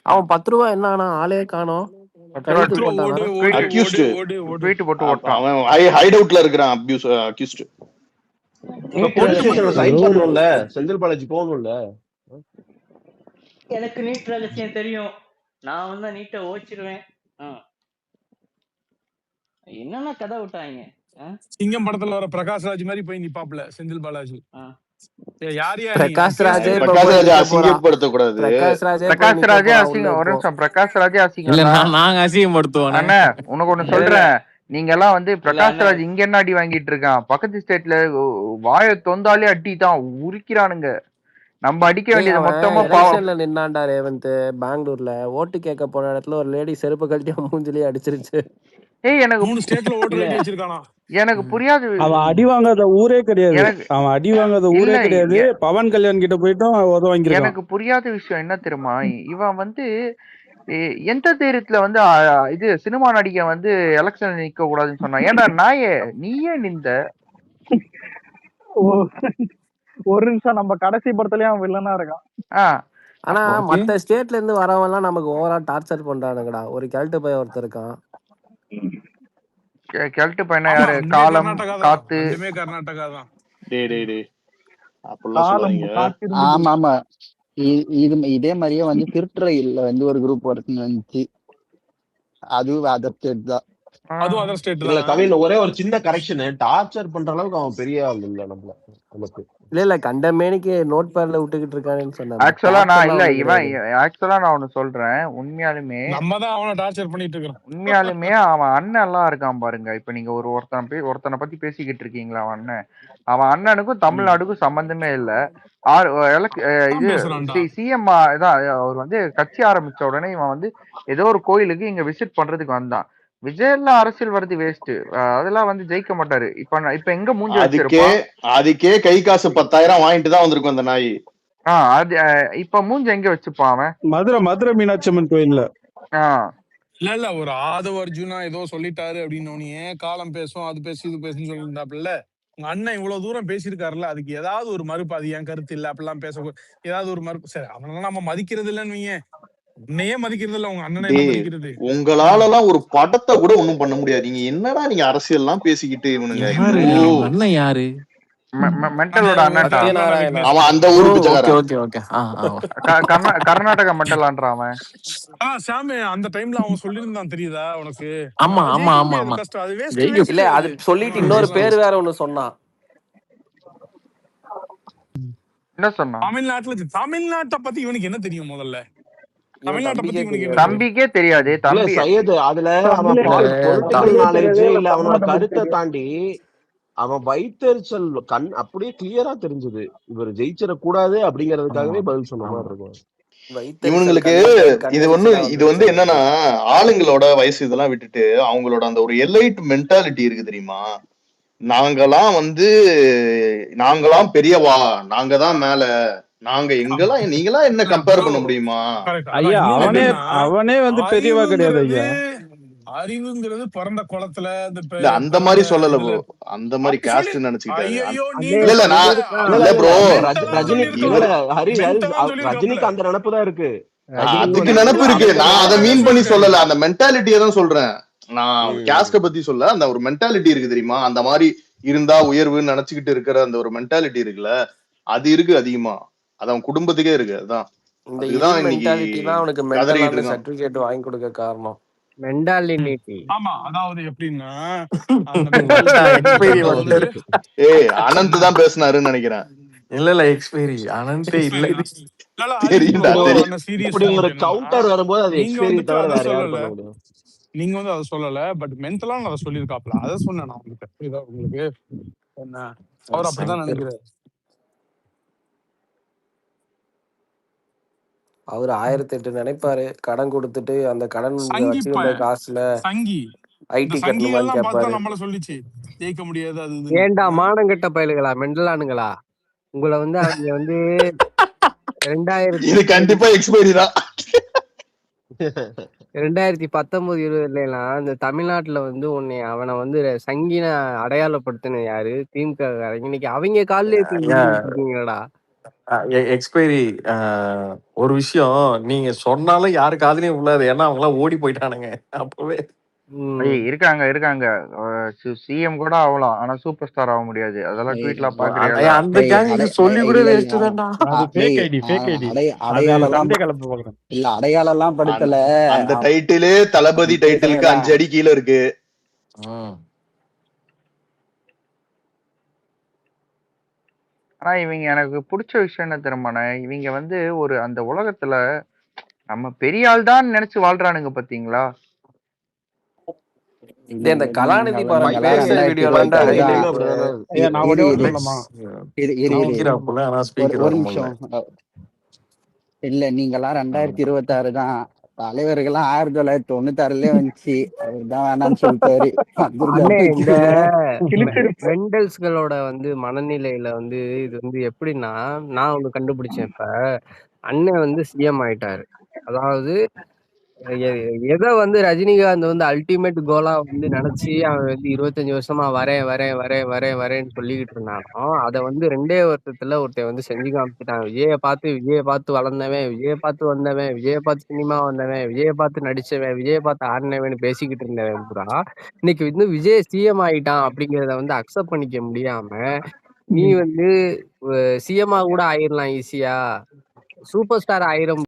A: அவன் 10 ரூபா என்ன ஆனா ஆளே காணோம்.
B: 10 ரூபா
A: கையெழுத்து
E: ஓடு
A: போட்டானா?
E: ஓடு ஓடு
H: அக்யூஸ்ட்
E: ஓடு ஓடு
B: ட்வீட் போட்டு ஓட்டான்.
H: அவன் ஹைட் அவுட்ல இருக்கிறான். அக்யூஸ்ட்
C: இப்ப போலீஸ் ஸ்டேஷன்ல சைன் பண்ணணும்ல, செந்தில் பாலாஜி போகணும்ல.
I: எனக்கு நீட் ரகசியம் தெரியும். நான் வந்து நீட்டை ஓச்சிருவேன். என்னன்னா கதை விட்டாங்க.
E: சிங்கம் படத்துல வர பிரகாஷ்ராஜ் மாதிரி போய் நிப்பாப்ல செந்தில் பாலாஜி. யாரையா நீ
A: பிரகாஷ் ராஜே இப்ப
H: பிரகாஷ்
A: போய்
H: ராஜா
A: நிக்க போறான்.
H: அசிங்கப்படுத்த கூடாது.
A: பிரகாஷ் ராஜே போய்
B: பிரகாஷ்
A: நிக்க
B: ராஜே
A: போறான் உள்ள
B: அசிங்கம். ஒரு
A: இப்போ.
B: நிமிஷம். பிரகாஷ் ராஜே
J: இல்ல
B: அசிங்கம்.
J: நாங்க அசிங்கப்படுத்துவோம்.
B: அண்ணா உனக்கு ஒண்ணு சொல்றேன். நீங்க எல்லாம் வந்து
I: இல்ல
B: பிரகாஷ்
I: அண்ணே,
B: ராஜ் இங்க என்ன அடி வாங்கிட்டு இருக்கான்? பக்கத்து ஸ்டேட்ல வாயை தொந்தாலே அடி தான் உரிக்கிறானுங்க. நம்ம அடிக்க
A: டேய்
B: வேண்டியது
A: அவன்
B: மொத்தமா
A: எலெக்ஷன்ல நின்னான்டா ரேவந்த். பெங்களூர்ல ஓட்டு கேட்க போன இடத்துல ஒரு லேடி செருப்பு கழட்டி அவன் மூஞ்சிலேயே அடிச்சிருச்சு.
B: ஏய் எனக்கு
E: 3 ஸ்டேட்ல ஓட்டு
I: இல்ல
E: எழுதி வச்சிருக்கானா.
B: எனக்கு புரியாது.
F: அவன் அடி வாங்காத ஊரே கிடையாது.
B: எனக்கு
F: அவன் அடி வாங்காத ஊரே
B: இல்ல
F: கிடையாது. பவன் கல்யாண் கிட்ட போயிட்டும் உத வாங்கியிருக்கான்.
B: எனக்கு புரியாத விஷயம் என்ன தெரியுமா? இவன் வந்து எந்த தைரியத்துல வந்து இது சினிமா நடிகை வந்து எலெக்ஷன் நிக்க கூடாதுன்னு சொன்னான். ஏன்டா நாயே நீயே நின்ற?
D: ஒரு நிமிஷம், நம்ம கடைசி படத்துலயும் அவன் வில்லனா இருக்கான்.
A: ஆனா
F: ஓகே.
A: மத்த ஸ்டேட்ல இருந்து வரவன் எல்லாம் நமக்கு ஓவரா டார்ச்சர் பண்றானுங்கடா. ஒரு கிழட்டு பையன் ஒருத்தர் இருக்கான்.
B: கெல்ட்டு பையனா
E: ஆமா,
B: யாரு?
E: ரெண்டுமே
B: காலம்
E: கர்நாடகா தான்.
B: காத்து
E: ரெண்டுமே கர்நாடகா தான்.
H: டேய் அப்படிலாம்
D: காலம்
H: சொல்லாதீங்க.
D: காத்திருந்து
K: ஆமா ஆமா. இதே மாதிரியே வந்து திருட்டுறையில வந்து ஒரு குரூப் ஒர்க் வந்துச்சு. அதுவும் அதர் ஸ்டேட் தான்.
E: அதுவும் அதர் ஸ்டேட்
C: இல்ல
E: தான்.
C: கவின், ஒரே ஒரு சின்ன கரெக்ஷன். டார்ச்சர் பண்ற அளவுக்கு அவன் பெரிய ஆள் இல்ல நமக்கு.
A: இல்ல கண்டமேனிக்கு நோட் பேட்ல விட்டுக்கிட்டு இருக்கானேன்னு சொன்னேன்.
B: ஆக்சுவலா நான்
A: பேப்பர்லாம்
B: இல்ல
A: ஒண்ணும்
B: இவன்
A: கிடையாது.
B: ஆக்சுவலா நான் ஒண்ணு சொல்றேன். உண்மையாலுமே
E: நம்ம தான் அவனை டார்ச்சர் பண்ணிட்டு இருக்கிறோம்.
B: உண்மையாலுமே அவன் அண்ணன் எல்லாம் இருக்கான் பாருங்க. இப்ப நீங்க ஒருத்தனை பத்தி பேசிக்கிட்டு இருக்கீங்களா? அவன் அண்ணனுக்கும் தமிழ்நாடுக்கும் சம்பந்தமே இல்ல. இது
E: பேசுறான்டா.
B: சிஎம் தான். அவர் வந்து கட்சி ஆரம்பிச்ச உடனே இவன் வந்து ஏதோ ஒரு கோயிலுக்கு இங்க விசிட் பண்றதுக்கு வந்தான். விஜயெல்லாம் அரசியல் வருது வேஸ்ட். அதெல்லாம் வந்து ஜெயிக்க மாட்டாரு. இப்ப எங்க மூஞ்சி வச்சிருப்பான்?
H: அதுக்கே கை காசு 10,000 வாங்கிட்டு தான் வந்திருக்கும் அந்த நாய்.
B: அது இப்ப மூஞ்சி எங்க வச்சுப்பான் அவன்?
F: மதுரை மீனாட்சி அம்மன் கோயில்ல.
E: இல்ல ஒரு ஆதவ அர்ஜுனா ஏதோ சொல்லிட்டாரு அப்படின்னு காலம் பேசும், அது பேசு இது பேசுன்னு சொல்லியிருந்தாப்புல. உங்க அண்ணன் இவ்வளவு தூரம் பேசியிருக்காருல்ல, அதுக்கு ஏதாவது ஒரு மறுப்பு, அது என் கருத்து இல்ல அப்படிலாம் பேச ஏதாவது ஒரு மறுப்பு. சரி, அவனெல்லாம் நம்ம மதிக்கிறது இல்லன்னு வைங்க. உன்னையே மதிக்கிறது இல்ல, உங்க அண்ணனை என்ன மதிக்கிறது?
H: உங்களால எல்லாம் ஒரு படத்தை கூட ஒண்ணும் பண்ண முடியாது. நீங்க என்னடா நீங்க அரசியல் எல்லாம் பேசிக்கிட்டு இவனுங்க.
J: அண்ணன் யாரு?
B: மென்டலோட அண்ணன்.
H: அவன் அந்த ஊரு
B: கர்நாடகா மென்டலான்றான் அவன்.
E: சாமி அந்த டைம்ல அவன் சொல்லியிருந்தான் தெரியுதா உனக்கு?
J: ஆமா ஆமா ஆமா ஆமா.
E: கஷ்டம். அது வேஸ்ட்.
A: இல்ல அது சொல்லிட்டு இன்னொரு பேர் வேற ஒண்ணு சொன்னான்.
B: என்ன சொன்னான்?
E: தமிழ்நாட்டை பத்தி இவனுக்கு என்ன தெரியும் முதல்ல? தமிழ்நாட்டை பத்தி
A: தம்பிக்கே
E: இவனுக்கு என்ன
A: தெரியாது.
E: தெரியும்?
B: தம்பிக்கே தெரியாது.
C: இல்ல
B: தம்பி
C: சையது அதுல அவன்
A: இல்ல
C: பொலிட்டிக்கல்
D: தமிழே
C: நாலேஜ்
D: தெரியாது இல்ல
C: இல்ல அவனோட
D: தமிழ்நாட்டை பத்தி
C: கருத்தை
D: தெரியும்.
C: தாண்டி அவன் வயிற்றுச்சல் அப்படியே கிளியரா தெரிஞ்சது. இவர் ஜெயிச்சிட கூடாது அப்படிங்கறதுக்காகவே பதில் சொன்ன மாதிரி இருக்கும்.
A: வயித்தெரிச்சல்
H: இவங்களுக்கு
A: கண்
H: இது
A: எரிச்சலா
H: வந்து
A: வந்துருச்சு
H: என்னன்னா
A: அவனுக்கு.
H: ஆளுங்களோட வயசு இதெல்லாம் விட்டுட்டு அவங்களோட அந்த ஒரு எலைட் மென்டாலிட்டி இருக்கு தெரியுமா? நாங்களாம் பெரியவா, நாங்க தான் மேல, நாங்க எங்கெல்லாம் நீங்களாம் என்ன கம்பேர் பண்ண முடியுமா?
E: கரெக்ட்.
F: ஐயா
E: அதான் இன்னொன்னு
F: அவனே
E: என்னன்னா
F: அவனே வந்து பெரியவா கிடையாது
E: அறிவுங்கிறது
F: ஐயா.
E: அறிவுங்கிறது பிறந்த குளத்துல இந்த
H: இல்ல அந்த மாதிரி
E: பிறந்த
H: சொல்லல
E: இதுல
H: ப்ரோ, அந்த மாதிரி
E: அப்படி சொல்லி
H: காஸ்ட் நினைச்சுக்கிட்டாரு.
E: ஐயோ
L: அண்ணே
E: நீங்க
H: இல்ல நான்
L: சொல்றதுதான்
C: இல்ல
H: இல்ல
C: இல்ல
H: ப்ரோ,
E: மென்டலா
C: ரஜினி
E: சொல்லியிருக்கலாம்.
C: இல்ல ஹரி
E: மென்டலா சொல்லியிருக்காப்ல.
C: ரஜினிக்கு அந்த நினப்பு தான் இருக்கு. ரஜினிக்கு
H: அதுக்கு
C: வந்து
H: நினைப்பு இருக்கு.
C: அந்த
H: நான் அதை
E: அதான்
H: மீன் பண்ணி
E: சொல்லிட்டேன்.
H: சொல்லல, அந்த மென்டாலிட்டியை தான் சொல்றேன். நான் கேஸ்ட பத்தி சொல்ல, அந்த ஒரு மென்டாலிட்டி இருக்கு தெரியுமா? அந்த மாதிரி இருந்தா உயர்வுன்னு நினைச்சுக்கிட்டு இருக்கிற அந்த ஒரு மென்டாலிட்டி இருக்குல்ல, அது இருக்கு அதிகமா. அது அவன் குடும்பத்துக்கே இருக்கு. அதுதான்
A: இந்த
H: அதுதான்
A: இல்
H: இன்னைக்கு
A: மென்டாலிட்டி தான் அவனுக்கு
H: கதறிட்டு
A: மென்டலான
H: இருக்கான்.
A: சர்டிபிகேட் வாங்கி கொடுக்க காரணம்.
L: மென்டாலிட்டி
E: ஆமா அதாவது எப்படின்னா அந்த மென்டாலிட்டி
J: எக்ஸ்பைரி
E: அப்படிங்கிறது
J: வந்துட்டாரு.
E: வந்து
H: ஏய் அனந்த் தான் பேசினாருன்னு நினைக்கிறேன்.
J: இல்ல எக்ஸ்பைரி அனந்தே இல்ல.
E: எக்ஸ்பைரி இல்ல ஹரி
H: தெரியும்டா
E: ப்ரோ
H: தெரியும்.
E: அந்த சீரியஸ்
C: இப்படி ஒரு
E: பாயிண்ட் என்னன்னா
C: கவுண்டர் வரும்போது அது
E: நீங்க
C: எக்ஸ்பீரி
E: வந்துட்டு
C: தவிர
E: அதை
C: வேற யார்
E: சொல்லல,
C: பண்ண முடியும்?
E: நீங்க வந்து அதை சொல்லல, பட் மென்டலா நான் அதை சொல்லியிருக்காப்ல. அதை சொன்னேன் நான் உங்களுக்கு. புரியுதா உங்களுக்கு? என்ன அவர் அப்படிதான்
J: சங்கர்
E: நினைக்கிறாரு.
A: அவர் 1008 நினைப்பாரு. கடன் கொடுத்துட்டு அந்த கடன்
E: சங்கி
A: வச்சிருந்த காசுல
E: சங்கி இந்த
A: ஐடி கட்டணுமான்னு
E: சங்கிகள்லாம் பார்த்தா
A: கேட்பாரு.
E: நம்மள சொல்லிச்சு ஜெயிக்க முடியாது அது இதுன்னு.
L: ஏன்டா மானங்கெட்ட பயலுகளா மெண்டலானுங்களா உங்களை வந்து அவங்க வந்து
H: இது
L: 2019
H: கண்டிப்பா எக்ஸ்பைரி தான்.
L: 2019-20 இந்த தமிழ்நாட்டுல வந்து அவனை வந்து சங்கின அடையாளப்படுத்தின யாரு? திமுக இன்னைக்கு அவங்க காலிலே இருக்கீங்களா?
J: எக்ஸ்பைரி ஒரு விஷயம் நீங்க சொன்னாலும் யாரு காதுலயும் உள்ளாது. ஏன்னா அவங்க எல்லாம் ஓடி போயிட்டானுங்க அப்பவே.
B: இருக்காங்க சிஎம் கூட ஆகலாம், ஆனா சூப்பர் ஸ்டார் ஆக முடியாது. அதெல்லாம் ட்வீட்லாம் பாக்குறியா?
J: அந்த கேங்கு சொல்லி கூட வேஸ்ட் தான்டா.
F: அது ஃபேக் ஐடி ஃபேக் ஐடி.
K: அடையாளம்
F: சண்டே கலப்பு பாக்குறேன்.
K: இல்ல அடையாளம் எல்லாம் படுத்தல.
H: அந்த டைட்டிலே தளபதி டைட்டிலுக்கு 5 அடி கீழே இருக்கு.
B: ஆனா இவங்க எனக்கு பிடிச்ச விஷயம் என்ன தெரியுமாண்ணே, இவங்க வந்து ஒரு அந்த உலகத்துல நம்ம பெரிய ஆள் தான் நினைச்சு வாழ்றானுங்க பாத்தீங்களா?
A: இந்த கலாநிதி பாரு
K: நீங்க
A: பேசுற
K: எல்லாம்
A: வீடியோல வந்து
C: ஃபைட்டிங்லயுமே
A: ஹைலைட்.
C: அப்படிதானே
F: நான் ஒரே ஒரு சொல்லலாமா?
K: ஒரு நிமிஷம். இல்ல நீங்கெல்லாம் 2026 தான். தலைவர்கள்லாம் 1996லயே வந்துச்சு. அவர்தான் வேணான்னு சொல்லிட்டாரு.
L: அண்ணே இந்த மெண்டல்ஸ்களோட வந்து மனநிலையில வந்து இது வந்து எப்படின்னா, நான் ஒண்ணு கண்டுபிடிச்சேன். இப்ப அண்ணன் வந்து சிஎம் ஆயிட்டாரு. அதாவது எதை வந்து ரஜினிகாந்த் வந்து அல்டிமேட் கோலா வந்து நினைச்சு அவன் வந்து 25 வருஷமா வரேன்னு சொல்லிக்கிட்டு இருந்தானோ, அதை வந்து 2 வருஷத்துல ஒருத்தன் வந்து செஞ்சு காமிச்சிட்டான். விஜயை பார்த்து வளர்ந்தவன், விஜயை பார்த்து வந்தவன், விஜயை பார்த்து சினிமா வந்தவன், விஜயை பார்த்து நடிச்சவன், விஜயை பார்த்து ஆடினவன் பேசிக்கிட்டு இருந்தவன் பூரா இன்னைக்கு வந்து விஜய் சிஎம் ஆயிட்டான் அப்படிங்கிறத வந்து அக்செப்ட் பண்ணிக்க முடியாம நீ வந்து சிஎம்ஆ கூட ஆயிரலாம் ஈஸியா, சூப்பர் ஸ்டார் ஆயிரம்